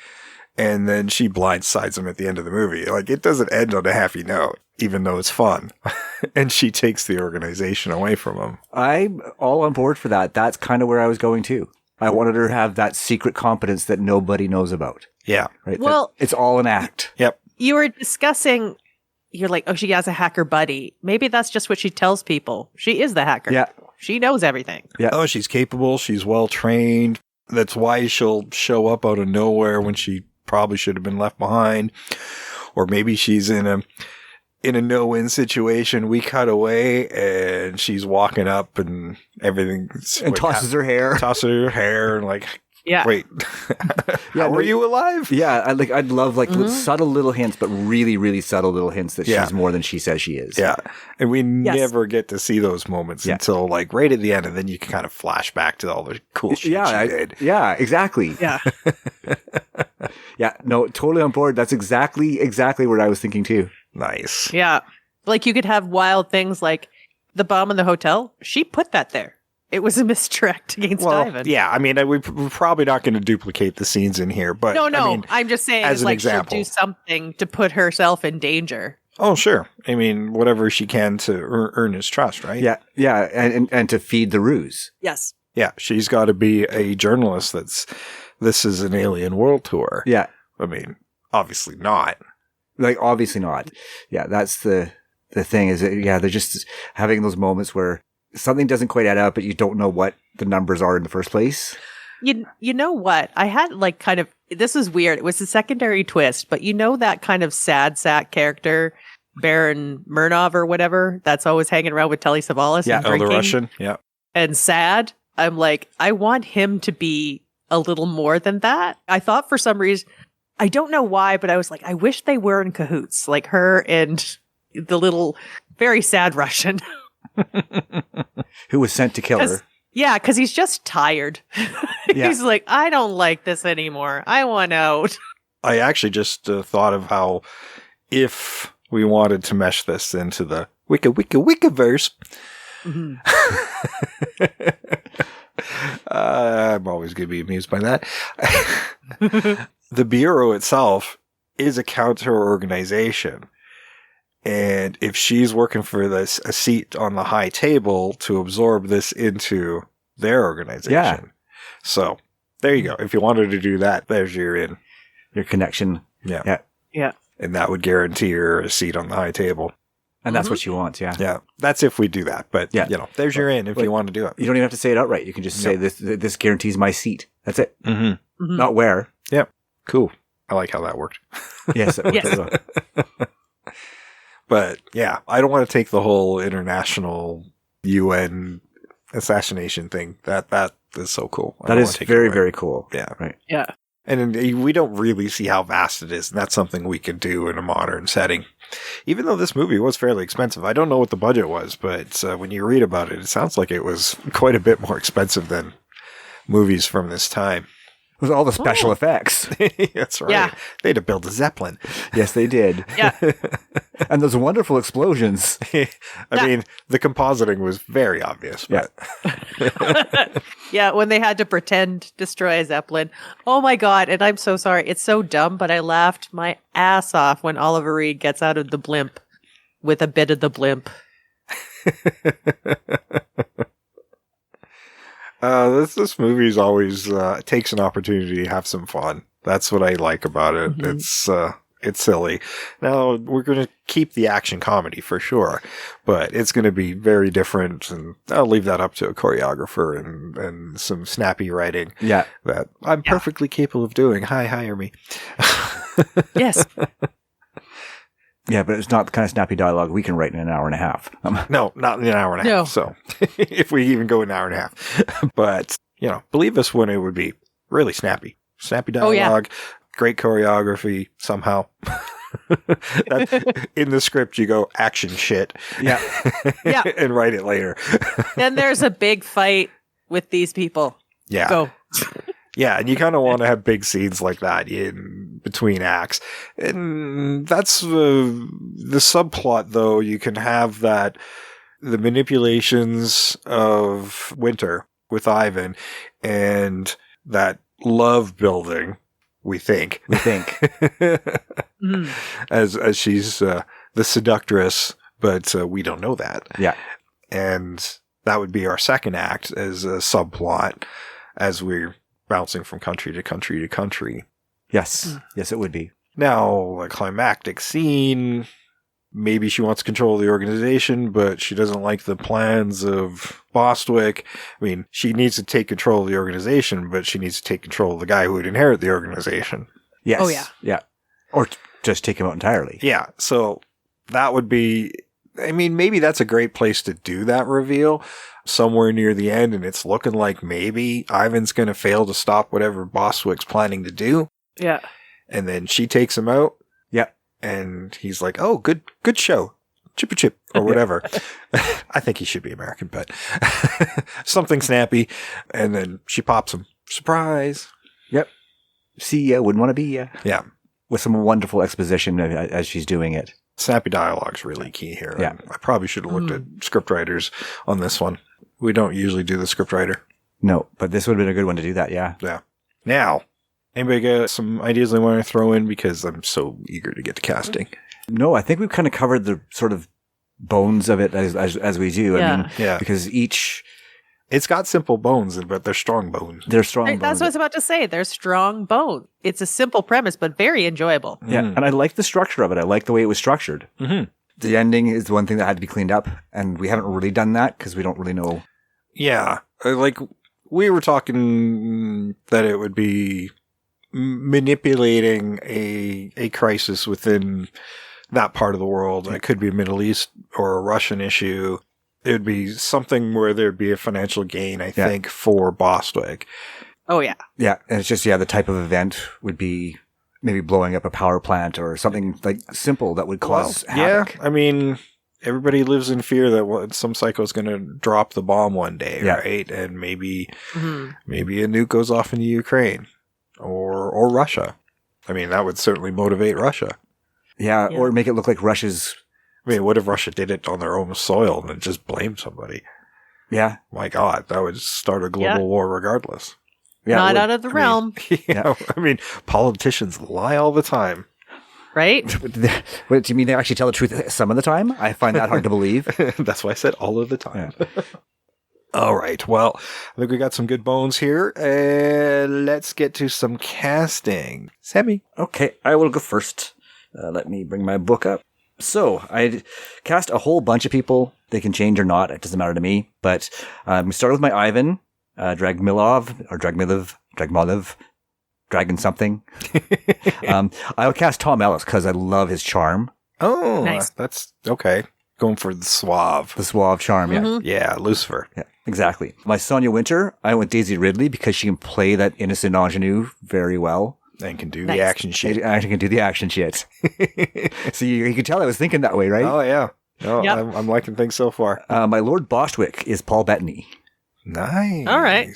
and then she blindsides him at the end of the movie. Like, it doesn't end on a happy note, even though it's fun. And she takes the organization away from him. I'm all on board for that. That's kind of where I was going too. I wanted her to have that secret competence that nobody knows about. Yeah. Right. Well, it's all an act. Yep. You were discussing, you're like, oh, she has a hacker buddy. Maybe that's just what she tells people. She is the hacker. Yeah. She knows everything. Yeah. Oh, she's capable. She's well trained. That's why she'll show up out of nowhere when she probably should have been left behind. Or maybe she's in a no-win situation. We cut away and she's walking up and everything. And tosses her hair. And like, wait, how were you alive? Yeah. I'd love subtle little hints, but really, really subtle little hints that she's more than she says she is. Yeah. And we never get to see those moments until like right at the end. And then you can kind of flash back to all the cool shit she did. Yeah, exactly. Yeah. Yeah. No, totally on board. That's exactly what I was thinking too. Nice. Yeah. Like, you could have wild things like the bomb in the hotel. She put that there. It was a misdirect against Ivan. Yeah, I mean, we're probably not going to duplicate the scenes in here, but no, I mean, I'm just saying, as an like, example, she'll do something to put herself in danger. Oh, sure. I mean, whatever she can to earn his trust, right? Yeah, yeah, and to feed the ruse. Yes. Yeah, she's got to be a journalist. This is an alien world tour. Yeah, I mean, obviously not. Like, obviously not. Yeah, that's the thing is, they're just having those moments where something doesn't quite add up, but you don't know what the numbers are in the first place. You know what? I had like kind of, this is weird. It was a secondary twist, but you know that kind of sad sack character, Baron Murnov or whatever, that's always hanging around with Telly Savalas and drinking. The Russian, yeah. And sad. I'm like, I want him to be a little more than that. I thought for some reason, I don't know why, but I was like, I wish they were in cahoots, like her and the little, very sad Russian. Who was sent to kill her. Yeah, because he's just tired. He's like, I don't like this anymore. I want out. I actually just thought of how if we wanted to mesh this into the Wicca-Wicca-Wicca-verse, I'm always going to be amused by that. The Bureau itself is a counter-organization. And if she's working for a seat on the high table to absorb this into their organization. Yeah. So there you go. If you wanted to do that, there's your connection. Yeah. And that would guarantee her a seat on the high table. And that's what she wants, yeah. Yeah. That's if we do that. But, there's your in if you want to do it. You don't even have to say it outright. You can just say, this guarantees my seat. That's it. Not where. Yep. Cool. I like how that worked. Yes, it worked as well. But, yeah, I don't want to take the whole international UN assassination thing. That is so cool. That is very, very cool. Yeah. Right. Yeah. And we don't really see how vast it is. And that's something we could do in a modern setting. Even though this movie was fairly expensive. I don't know what the budget was, but when you read about it, it sounds like it was quite a bit more expensive than movies from this time. It was all the special effects. That's right. Yeah. They had to build a Zeppelin. Yes, they did. Yeah. And those wonderful explosions. I mean, the compositing was very obvious. But. Yeah, when they had to pretend destroy a Zeppelin. Oh my God. And I'm so sorry. It's so dumb, but I laughed my ass off when Oliver Reed gets out of the blimp with a bit of the blimp. This movie's always takes an opportunity to have some fun. That's what I like about it. It's silly. Now, we're going to keep the action comedy for sure, but it's going to be very different, and I'll leave that up to a choreographer and some snappy writing that I'm perfectly capable of doing. Hi, hire me. Yes. Yeah, but it's not the kind of snappy dialogue we can write in an hour and a half. No, not in an hour and a half. So if we even go an hour and a half. But, believe us when it would be really snappy. Snappy dialogue, great choreography somehow. In the script, you go action shit. Yeah. And write it later. Then there's a big fight with these people. Yeah. Go. Yeah, and you kind of want to have big scenes like that in between acts. And that's the subplot, though. You can have that, the manipulations of Winter with Ivan and that love building, we think. As she's the seductress, but we don't know that. Yeah. And that would be our second act as a subplot as we're bouncing from country to country to country. Yes. Yes, it would be. Now, a climactic scene. Maybe she wants to control the organization, but she doesn't like the plans of Bostwick. I mean, she needs to take control of the organization, but she needs to take control of the guy who would inherit the organization. Yes. Oh, yeah. Yeah. Or just take him out entirely. Yeah. So that would be, I mean, maybe that's a great place to do that reveal. Somewhere near the end, and it's looking like maybe Ivan's going to fail to stop whatever Bostwick's planning to do. Yeah. And then she takes him out. Yeah. And he's like, oh, good show. Chip a chip or whatever. I think he should be American, but something snappy. And then she pops him. Surprise. Yep. See ya, wouldn't want to be ya. Yeah. With some wonderful exposition as she's doing it. Snappy dialogue's really key here. Yeah. I probably should have looked at script writers on this one. We don't usually do the script writer. No, but this would have been a good one to do that, yeah. Yeah. Now, anybody got some ideas they want to throw in? Because I'm so eager to get to casting. No, I think we've kind of covered the sort of bones of it as we do. Yeah. I mean, because it's got simple bones, but they're strong bones. They're strong bones. That's what I was about to say. They're strong bones. It's a simple premise, but very enjoyable. Yeah, and I like the structure of it. I like the way it was structured. Mm-hmm. The ending is the one thing that had to be cleaned up, and we haven't really done that because we don't really know. Yeah, like we were talking that it would be manipulating a crisis within that part of the world. It could be a Middle East or a Russian issue. It would be something where there'd be a financial gain, I think, for Bostwick. Oh, yeah. Yeah, and it's just, the type of event would be maybe blowing up a power plant or something like simple that would cause havoc. Yeah, I mean, everybody lives in fear that some psycho's going to drop the bomb one day, right? And maybe a nuke goes off into Ukraine or Russia. I mean, that would certainly motivate Russia. Yeah, or make it look like Russia's... I mean, what if Russia did it on their own soil and then just blamed somebody? Yeah. My God, that would start a global war regardless. Yeah, Not out of the realm. I mean, politicians lie all the time. Right? What, do you mean they actually tell the truth some of the time? I find that hard to believe. That's why I said all of the time. Yeah. All right. Well, I think we got some good bones here. Let's get to some casting. Sammy. Okay, I will go first. Let me bring my book up. So, I cast a whole bunch of people. They can change or not. It doesn't matter to me. But we started with my Ivan, Dragomilov, Dragon something. I'll cast Tom Ellis because I love his charm. Oh, nice. That's okay. Going for the suave. The suave charm, yeah. Yeah, Lucifer. Yeah, exactly. My Sonia Winter, I went Daisy Ridley because she can play that innocent ingenue very well. And can do the action shit. I can do the action shit. So you can tell I was thinking that way, right? Oh, yeah. No, I'm liking things so far. My Lord Bostwick is Paul Bettany. Nice. All right.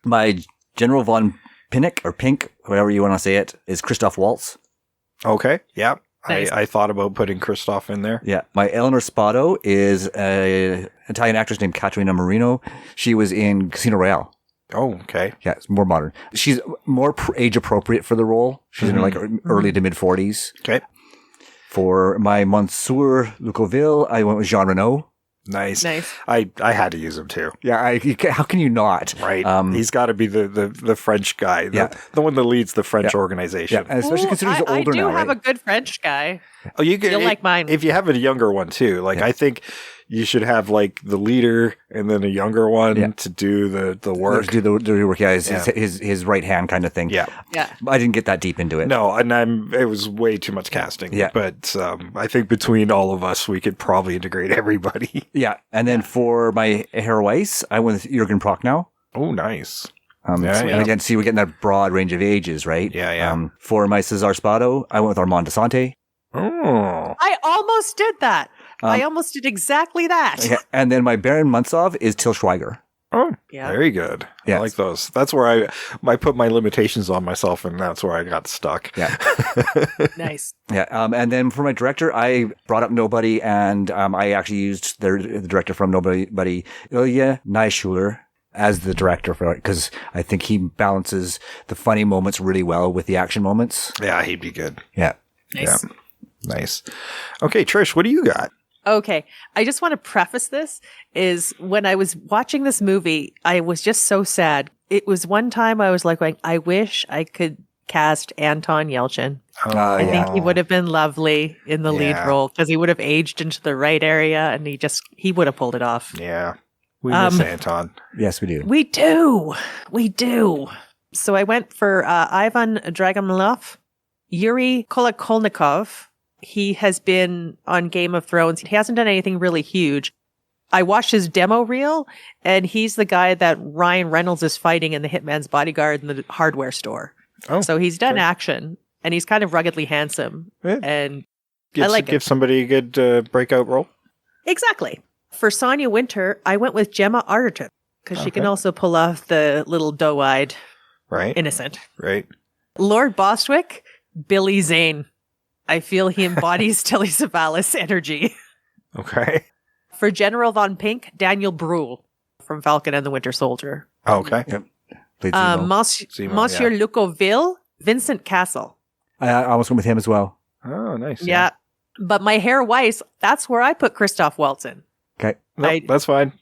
My General von Pinnock, or Pink, whatever you want to say it, is Christoph Waltz. Okay. Yeah. Nice. I thought about putting Christoph in there. Yeah. My Eleanor Spado is an Italian actress named Caterina Marino. She was in Casino Royale. Oh, okay. Yeah, it's more modern. She's more age appropriate for the role. She's in like early to mid 40s. Okay. For my Monsieur Lucoville, I went with Jean Reno. Nice. I had to use him too. Yeah, how can you not? Right. He's got to be the French guy, the one that leads the French organization. Yeah, and especially considering he's older now. I do have a good French guy. Oh, you'll like mine. If you have a younger one too, I think you should have like the leader and then a younger one to do the work. Do the work. Yeah, his right hand kind of thing. Yeah. I didn't get that deep into it. No, and it was way too much casting. Yeah. But I think between all of us, we could probably integrate everybody. Yeah. And then for my Herr Weiss, I went with Jürgen Prochnow. Oh, nice. And again, see, we're getting that broad range of ages, right? Yeah. For my Cesar Spado, I went with Armand Desante. Oh. I almost did that. I almost did exactly that. Okay. And then my Baron Muntsov is Til Schweiger. Oh, yeah. Very good. Yes. I like those. That's where I put my limitations on myself, and that's where I got stuck. Yeah. Nice. Yeah. And then for my director, I brought up Nobody, and I actually used the director from Nobody, Ilya Naishuler, as the director for it, because I think he balances the funny moments really well with the action moments. Yeah, he'd be good. Yeah. Nice. Yeah. Nice. Okay, Trish, what do you got? Okay. I just want to preface this is when I was watching this movie, I was just so sad. It was one time I was like, I wish I could cast Anton Yelchin. I think he would have been lovely in the lead role because he would have aged into the right area and he would have pulled it off. Yeah. We miss Anton. Yes, we do. We do. So I went for Ivan Dragomiloff, Yuri Kolokolnikov. He has been on Game of Thrones. He hasn't done anything really huge. I watched his demo reel, and he's the guy that Ryan Reynolds is fighting in the Hitman's Bodyguard in the hardware store. Oh, so he's done action, and he's kind of ruggedly handsome. Yeah. And I like give somebody a good breakout role. Exactly. For Sonia Winter, I went with Gemma Arterton, because she can also pull off the little doe-eyed innocent. Right. Lord Bostwick, Billy Zane. I feel he embodies Telly Savalas energy. Okay. For General Von Pink, Daniel Bruhl from Falcon and the Winter Soldier. Oh, okay. Yep. Monsieur Lucoville, Vincent Castle. I almost went with him as well. Oh, nice. Yeah. But my Herr Weiss, that's where I put Christoph Waltz in. Okay. Nope, that's fine.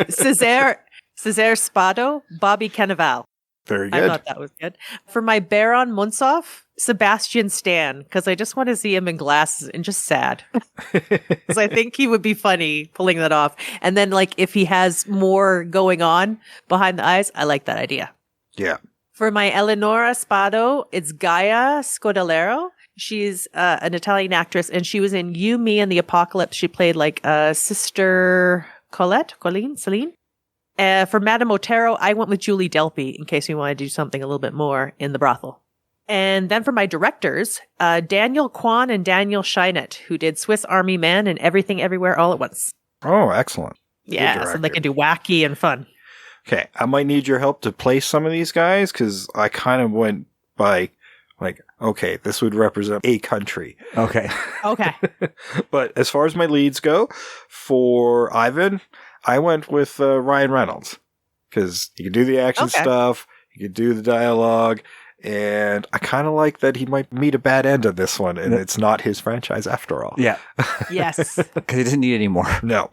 Cesar Spado, Bobby Cannavale. Very good. I thought that was good. For my Baron Muntsov, Sebastian Stan, because I just want to see him in glasses and just sad. Because I think he would be funny pulling that off. And then, if he has more going on behind the eyes, I like that idea. Yeah. For my Eleonora Spado, it's Gaia Scodellaro. She's an Italian actress, and she was in You, Me, and the Apocalypse. She played Sister Celine. For Madame Otero, I went with Julie Delpy in case we want to do something a little bit more in the brothel. And then for my directors, Daniel Kwan and Daniel Scheinert, who did Swiss Army Man and Everything Everywhere All at Once. Oh, excellent. Yeah, so they can do wacky and fun. Okay, I might need your help to place some of these guys because I kind of went by like, okay, this would represent a country. Okay. Okay. But as far as my leads go, for Ivan, I went with Ryan Reynolds because he could do the action stuff, he could do the dialogue. And I kind of like that he might meet a bad end on this one, and it's not his franchise after all. Yeah. Yes. Because he doesn't need any more. No.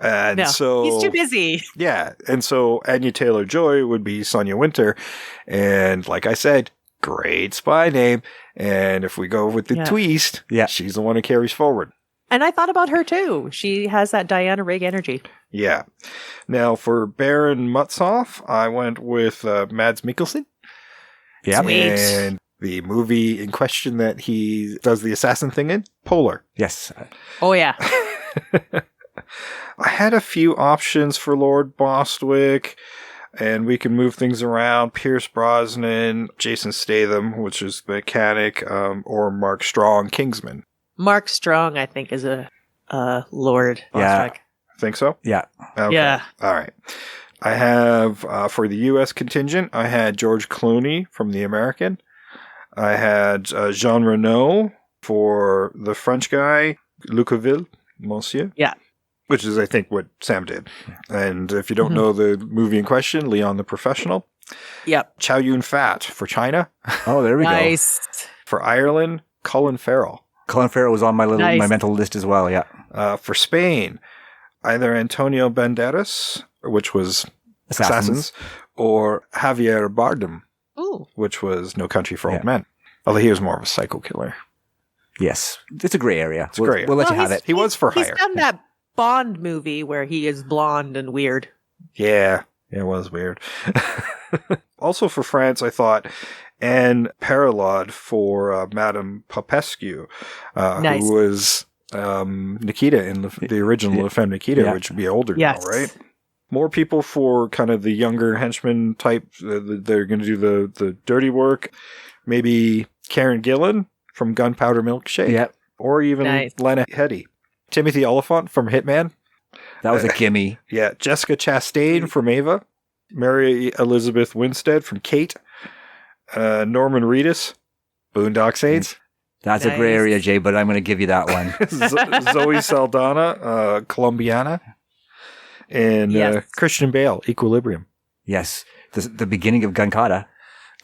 And so he's too busy. Yeah. And so Anya Taylor-Joy would be Sonia Winter. And like I said, great spy name. And if we go with the twist, she's the one who carries forward. And I thought about her too. She has that Diana Rigg energy. Yeah. Now for Baron Mutzoff, I went with Mads Mikkelsen. Yeah. And the movie in question that he does the assassin thing in, Polar. Yes. Oh, yeah. I had a few options for Lord Bostwick, and we can move things around. Pierce Brosnan, Jason Statham, which is the mechanic, or Mark Strong, Kingsman. Mark Strong, I think, is a Lord Bostwick. Think so? Yeah. Okay. Yeah. All right. I have, for the U.S. contingent, I had George Clooney from The American. I had Jean Reno for the French guy, Lucaville, Monsieur. Yeah. Which is, I think, what Sam did. And if you don't know the movie in question, Leon the Professional. Yep. Chow Yun-Fat for China. Oh, there we go. Nice. For Ireland, Colin Farrell. Colin Farrell was on my my mental list as well, yeah. For Spain, either Antonio Banderas, which was Assassins, or Javier Bardem, which was No Country for Old Men. Although he was more of a psycho killer. Yes. It's a gray area. It's gray. We'll let you have it. He was for hire. He's done that Bond movie where he is blonde and weird. Yeah, it was weird. Also for France, I thought Anne Parelod for Madame Popescu, who was Nikita in the original La Femme Nikita, which would be older now, right? More people for kind of the younger henchman type. They're going to do the dirty work. Maybe Karen Gillan from Gunpowder Milkshake. Yep. Or even Lena Headey. Timothy Oliphant from Hitman. That was a gimme. Yeah. Jessica Chastain from Ava. Mary Elizabeth Winstead from Kate. Norman Reedus, Boondock Saints. That's a gray area, Jay, but I'm going to give you that one. Zoe Saldana, Colombiana. And Christian Bale, Equilibrium. Yes. The beginning of Gunkata.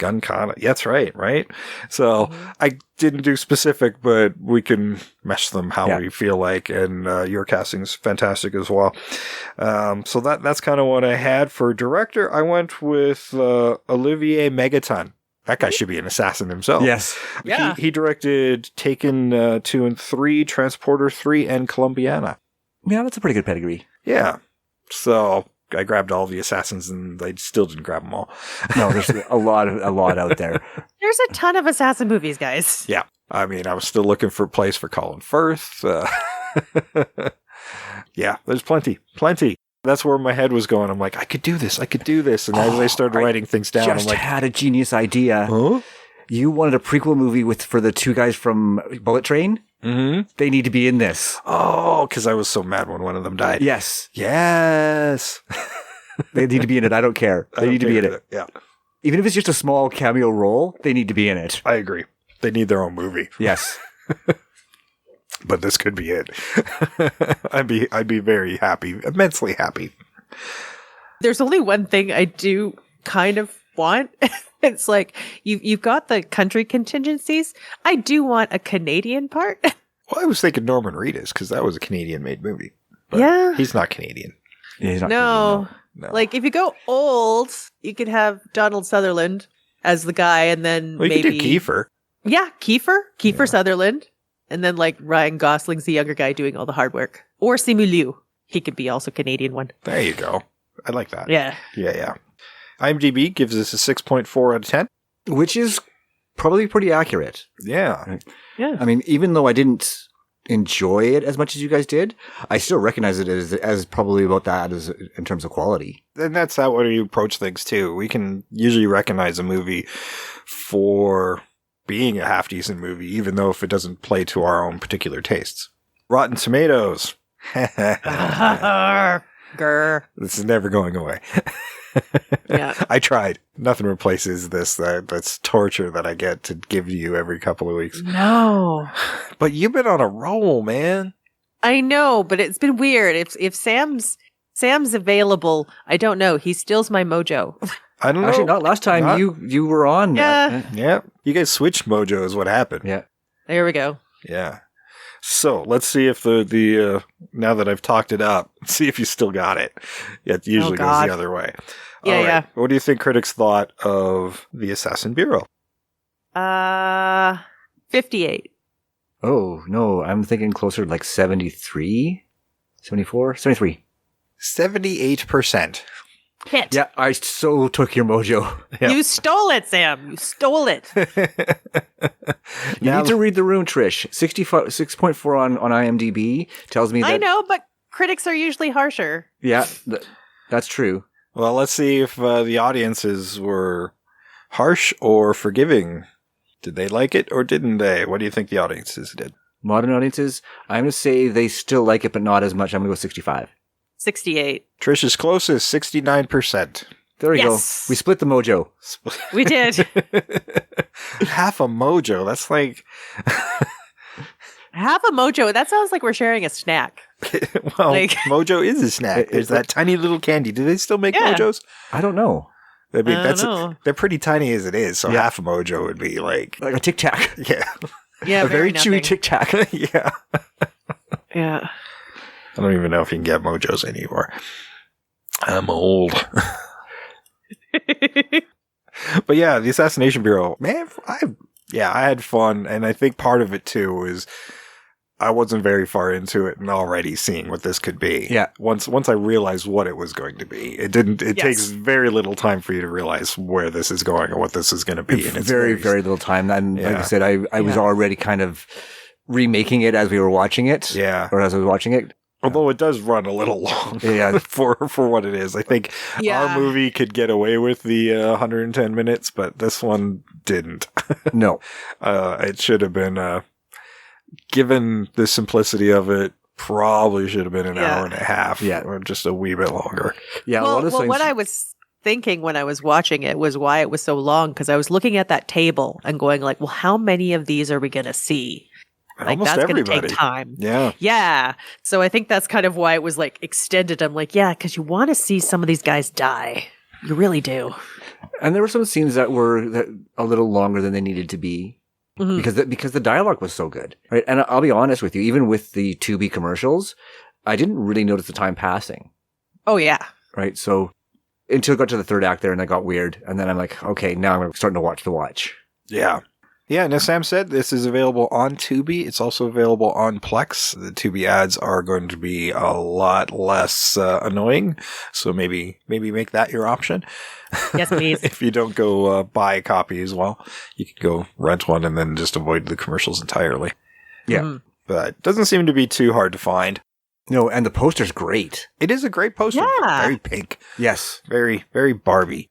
Gunkata. That's right? So I didn't do specific, but we can mesh them how we feel like. And your casting's fantastic as well. So that's kind of what I had. For director, I went with Olivier Megaton. That guy should be an assassin himself. Yes. Yeah. He directed Taken 2 and 3, Transporter 3, and Colombiana. Yeah, that's a pretty good pedigree. Yeah. So I grabbed all the assassins and I still didn't grab them all. No, there's a lot out there. There's a ton of assassin movies, guys. Yeah. I mean, I was still looking for a place for Colin Firth. Yeah, there's plenty. That's where my head was going. I'm like, I could do this. And as I started writing things down, I'm like, had a genius idea. Huh? You wanted a prequel movie for the two guys from Bullet Train? Mm-hmm. They need to be in this. Oh, because I was so mad when one of them died. Yes. They need to be in it. I don't care. They need to be in it. Yeah. Even if it's just a small cameo role, they need to be in it. I agree. They need their own movie. Yes. But this could be it. I'd be very happy, immensely happy. There's only one thing I do kind of want. It's like you've got the country contingencies. I do want a Canadian part. Well, I was thinking Norman Reedus because that was a Canadian-made movie. But yeah, he's not Canadian. Yeah, he's not no. Canadian, no. Like if you go old, you could have Donald Sutherland as the guy, and then you maybe could do Kiefer. Yeah, Kiefer Sutherland, and then like Ryan Gosling's the younger guy doing all the hard work, or Simu Liu. He could be also Canadian one. There you go. I like that. Yeah. IMDb gives us a 6.4 out of 10. which is probably pretty accurate. Yeah. Yeah. I mean, even though I didn't enjoy it as much as you guys did, I still recognize it as probably about that as in terms of quality. And that's how you approach things too. We can usually recognize a movie for being a half-decent movie, even though if it doesn't play to our own particular tastes. Rotten Tomatoes. Grr. This is never going away. Yeah. I tried. Nothing replaces this. That's torture that I get to give you every couple of weeks. No. But you've been on a roll, man. I know, but it's been weird. If Sam's available, I don't know. He steals my mojo. I don't know. Actually, not last time. You were on. Yeah. Yeah. You guys switched mojo is what happened. Yeah. There we go. Yeah. So let's see if the now that I've talked it up, see if you still got it. Yeah, it usually goes the other way. Yeah, All right. yeah. What do you think critics thought of the Assassin Bureau? 58. Oh, no. I'm thinking closer to like 73, 74, 73. 78%. Hit. Yeah, I so took your mojo. Yeah. You stole it, Sam. You stole it. You need to read the room, Trish. 6.4 on IMDb tells me that. I know, but critics are usually harsher. Yeah, that's true. Well, let's see if the audiences were harsh or forgiving. Did they like it or didn't they? What do you think the audiences did? Modern audiences, I'm going to say they still like it, but not as much. I'm going to go 65. 68. Trish's closest, 69%. There we go. We split the mojo. We did. Half a mojo. That's like... Half a mojo. That sounds like we're sharing a snack. Well, mojo is a snack. There's that tiny little candy. Do they still make mojos? I don't know. I mean, they're pretty tiny as it is, so half a mojo would be like a Tic Tac. Yeah. Yeah, a very chewy Tic Tac. Yeah. Yeah. I don't even know if you can get mojos anymore. I'm old. But yeah, the Assassination Bureau, man, I had fun, and I think part of it too was I wasn't very far into it and already seeing what this could be. Yeah. Once I realized what it was going to be, it takes very little time for you to realize where this is going or what this is going to be. And it's very little time. And like I said, I was already kind of remaking it as we were watching it. Yeah. Or as I was watching it. Although it does run a little long for what it is. I think our movie could get away with the 110 minutes, but this one didn't. No. It should have been, given the simplicity of it, probably should have been an hour and a half or just a wee bit longer. Yeah. Well, what I was thinking when I was watching it was why it was so long, because I was looking at that table and going like, well, how many of these are we going to see? Like, almost that's going to everybody. take time. Yeah. Yeah. So I think that's kind of why it was like extended. I'm like, yeah, because you want to see some of these guys die. You really do. And there were some scenes that were a little longer than they needed to be because the dialogue was so good. Right. And I'll be honest with you, even with the Tubi commercials, I didn't really notice the time passing. Oh, yeah. Right. So until it got to the third act there and it got weird. And then I'm like, okay, now I'm starting to watch the watch. Yeah. Yeah, and as Sam said, this is available on Tubi. It's also available on Plex. The Tubi ads are going to be a lot less annoying, so maybe make that your option. Yes, please. If you don't go buy a copy as well, you can go rent one and then just avoid the commercials entirely. Yeah. Mm-hmm. But it doesn't seem to be too hard to find. No, and the poster's great. It is a great poster. Yeah. Very pink. Yes. Very, very Barbie.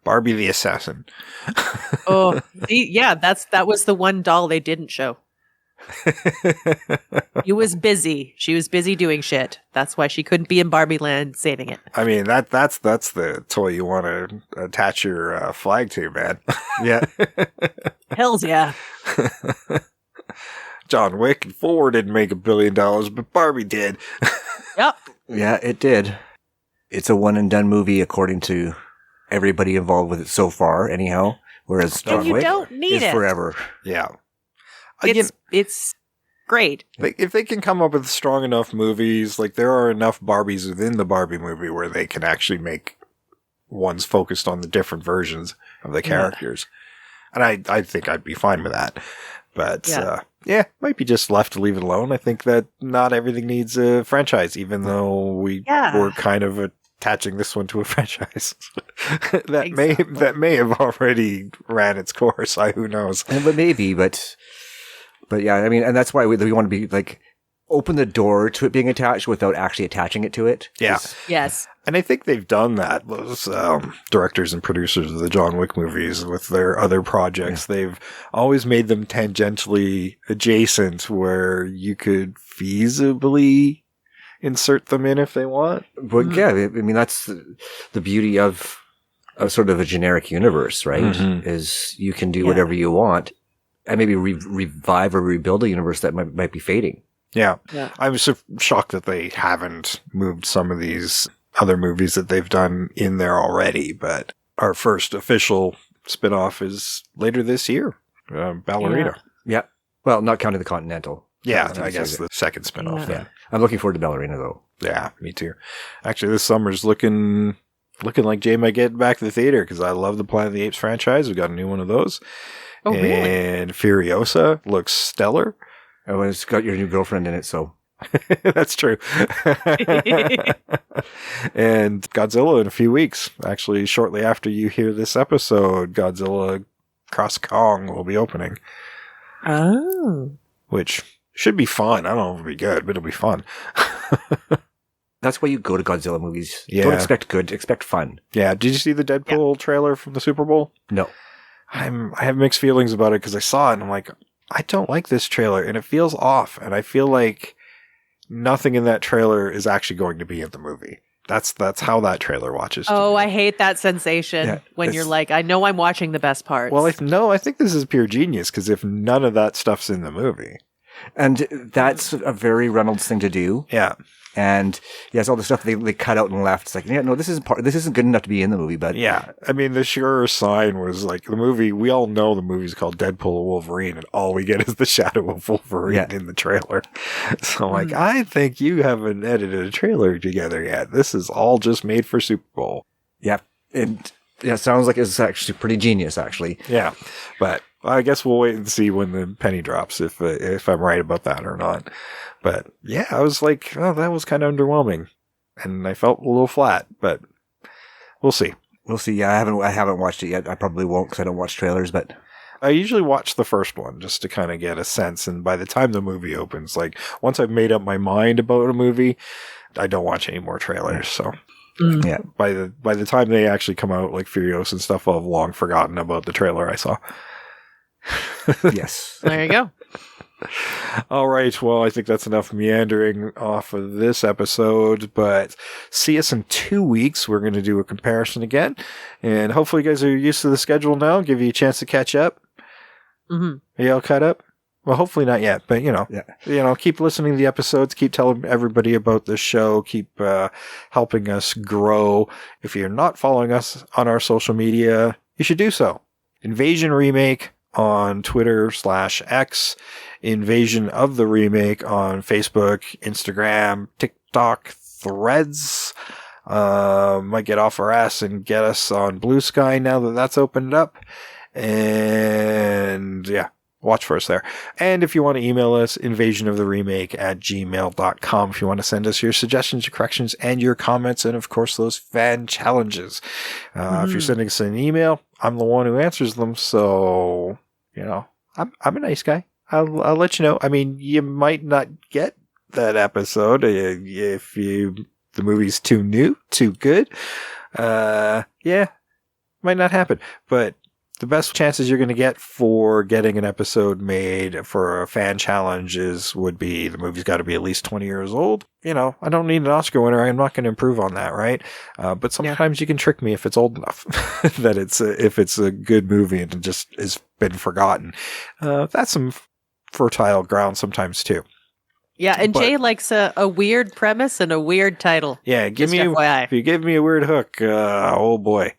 Barbie the Assassin. Oh, that was the one doll they didn't show. She was busy. She was busy doing shit. That's why she couldn't be in Barbie Land saving it. I mean, that's the toy you want to attach your flag to, man. Yeah. Hells yeah. John Wick and 4 didn't make $1 billion, but Barbie did. Yep. Yeah, it did. It's a one and done movie according to everybody involved with it so far, anyhow. Whereas John Wick is forever. Yeah. It's great. If they can come up with strong enough movies, like there are enough Barbies within the Barbie movie where they can actually make ones focused on the different versions of the characters. And I think I'd be fine with that. But might be just left to leave it alone. I think that not everything needs a franchise, even though we were kind of attaching this one to a franchise that may have already ran its course. Who knows? But maybe, but yeah, I mean, and that's why we want to be like open the door to it being attached without actually attaching it to it. Yeah. Yes. And I think they've done that, those directors and producers of the John Wick movies with their other projects. Yeah. They've always made them tangentially adjacent where you could feasibly insert them in if they want. But yeah, I mean, that's the beauty of sort of a generic universe, right? Mm-hmm. Is you can do whatever you want and maybe revive or rebuild a universe that might be fading. Yeah. I'm so shocked that they haven't moved some of these other movies that they've done in there already, but our first official spin-off is later this year, Ballerina. Yeah. Well, not counting the Continental. Yeah, I guess the second spin-off. Yeah. I'm looking forward to Ballerina, though. Yeah, me too. Actually, this summer's looking like Jay might get back to the theater because I love the Planet of the Apes franchise. We got a new one of those. Oh, really? And Furiosa looks stellar. Oh, it's got your new girlfriend in it, so... That's true. And Godzilla in a few weeks. Actually, shortly after you hear this episode, Godzilla Cross Kong will be opening. Oh. Which should be fun. I don't know if it'll be good, but it'll be fun. That's why you go to Godzilla movies. Yeah. Don't expect good, expect fun. Yeah. Did you see the Deadpool trailer from the Super Bowl? No. I have mixed feelings about it because I saw it and I'm like, I don't like this trailer and it feels off. And I feel like nothing in that trailer is actually going to be in the movie. That's how that trailer watches. Oh, I hate that sensation when you're like, I know I'm watching the best parts. Well, I think this is pure genius because if none of that stuff's in the movie. And that's a very Reynolds thing to do. Yeah. And yes, all the stuff they cut out and left. It's like, yeah, no, this isn't good enough to be in the movie. But yeah, I mean, the sure sign was like the movie. We all know the movie's called Deadpool and Wolverine, and all we get is the shadow of Wolverine in the trailer. So, like, I think you haven't edited a trailer together yet. This is all just made for Super Bowl. Yeah, it sounds like it's actually pretty genius, actually. Yeah, but I guess we'll wait and see when the penny drops if I'm right about that or not. But yeah, I was like, oh, that was kind of underwhelming, and I felt a little flat. But we'll see. We'll see. Yeah, I haven't watched it yet. I probably won't because I don't watch trailers. But I usually watch the first one just to kind of get a sense. And by the time the movie opens, like once I've made up my mind about a movie, I don't watch any more trailers. So yeah, by the time they actually come out, like Furiosa and stuff, I'll have long forgotten about the trailer I saw. Yes, there you go. All right. Well, I think that's enough meandering off of this episode, but see us in 2 weeks. We're going to do a comparison again, and hopefully you guys are used to the schedule now. Give you a chance to catch up. Mm-hmm. Are you all caught up? Well, hopefully not yet, but keep listening to the episodes. Keep telling everybody about the show. Keep helping us grow. If you're not following us on our social media, you should do so. Invasion Remake on Twitter/X, Invasion of the Remake on Facebook, Instagram, TikTok, Threads. Might get off our ass and get us on Blue Sky now that that's opened up. And yeah, watch for us there. And if you want to email us, invasionoftheremake@gmail.com if you want to send us your suggestions, your corrections, and your comments, and of course those fan challenges. If you're sending us an email, I'm the one who answers them, so I'm a nice guy. I'll let you know. I mean, you might not get that episode if the movie's too new, too good. Might not happen. But the best chances you're going to get for getting an episode made for a fan challenge would be the movie's got to be at least 20 years old. I don't need an Oscar winner. I'm not going to improve on that, right? But sometimes you can trick me if it's old enough that if it's a good movie and it just has been forgotten. That's some fertile ground sometimes too. Yeah, and Jay likes a weird premise and a weird title. Yeah, if you give me a weird hook, oh boy.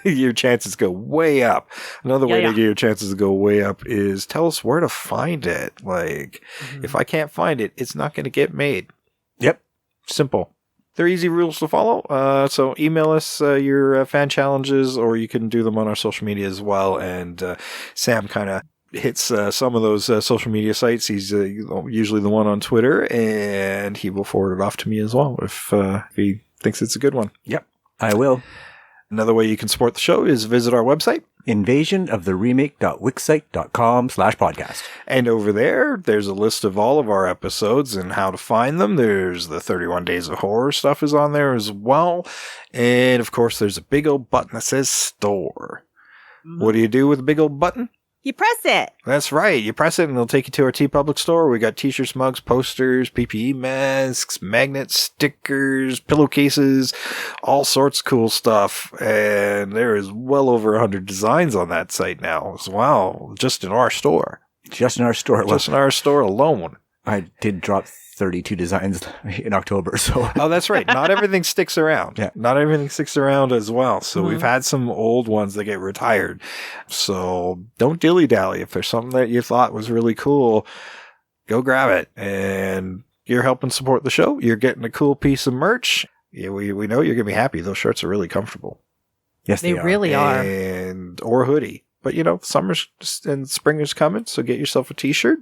Your chances go way up. Another way to get your chances to go way up is tell us where to find it. Like, if I can't find it, it's not going to get made. Yep. Simple. They're easy rules to follow. So email us your fan challenges, or you can do them on our social media as well. And Sam kind of hits some of those social media sites. He's usually the one on Twitter, and he will forward it off to me as well if he thinks it's a good one. Yep, I will. Another way you can support the show is visit our website, invasionoftheremake.wixsite.com/podcast. And over there, there's a list of all of our episodes and how to find them. There's the 31 Days of Horror stuff is on there as well. And of course, there's a big old button that says store. What do you do with a big old button? You press it. That's right. You press it and it'll take you to our TeePublic Store. We got t-shirts, mugs, posters, PPE masks, magnets, stickers, pillowcases, all sorts of cool stuff. And there is well over 100 designs on that site now as well, just in our store. Just in our store. Just in our store alone. I did drop 32 designs in October, so. Oh, that's right. Not everything sticks around. Yeah. Not everything sticks around as well. So we've had some old ones that get retired. So don't dilly-dally. If there's something that you thought was really cool, go grab it. And you're helping support the show. You're getting a cool piece of merch. Yeah, we know you're going to be happy. Those shirts are really comfortable. Yes, they really are. Or hoodie. But, summer's and spring is coming, so get yourself a t-shirt.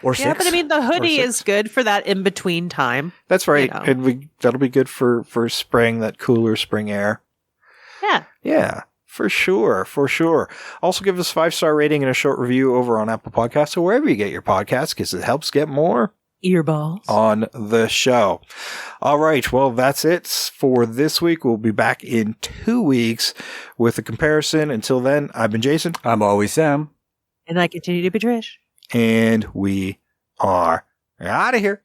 Or six. Yeah, but I mean, the hoodie is good for that in-between time. That's right. And that'll be good for spring, that cooler spring air. Yeah. Yeah, for sure. For sure. Also give us a 5-star rating and a short review over on Apple Podcasts or wherever you get your podcasts, because it helps get more earballs on the show. All right. Well, that's it for this week. We'll be back in 2 weeks with a comparison. Until then, I've been Jason. I'm always Sam. And I continue to be Trish. And we are out of here.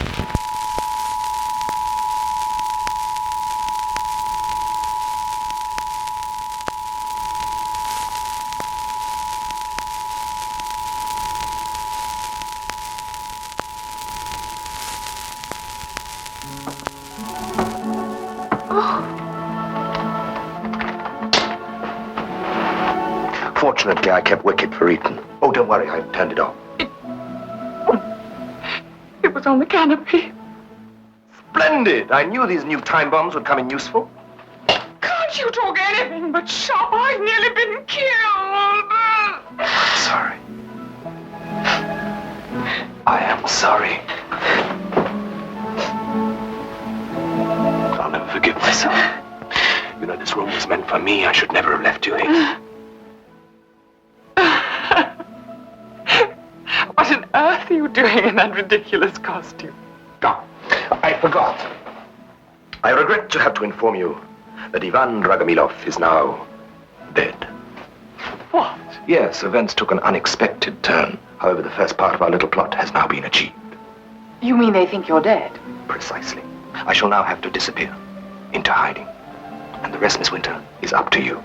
Fortunately, I kept Wicked for Eton. Oh, don't worry, I turned it off. It was on the canopy. Splendid! I knew these new time bombs would come in useful. Can't you talk anything but shop? I've nearly been killed. I'm sorry. I am sorry. I'll never forgive myself. You know, this room was meant for me. I should never have left you here. What on earth are you doing in that ridiculous costume? Oh, I forgot. I regret to have to inform you that Ivan Dragomiloff is now dead. What? Yes, events took an unexpected turn. However, the first part of our little plot has now been achieved. You mean they think you're dead? Precisely. I shall now have to disappear into hiding. And the rest, Miss Winter, is up to you.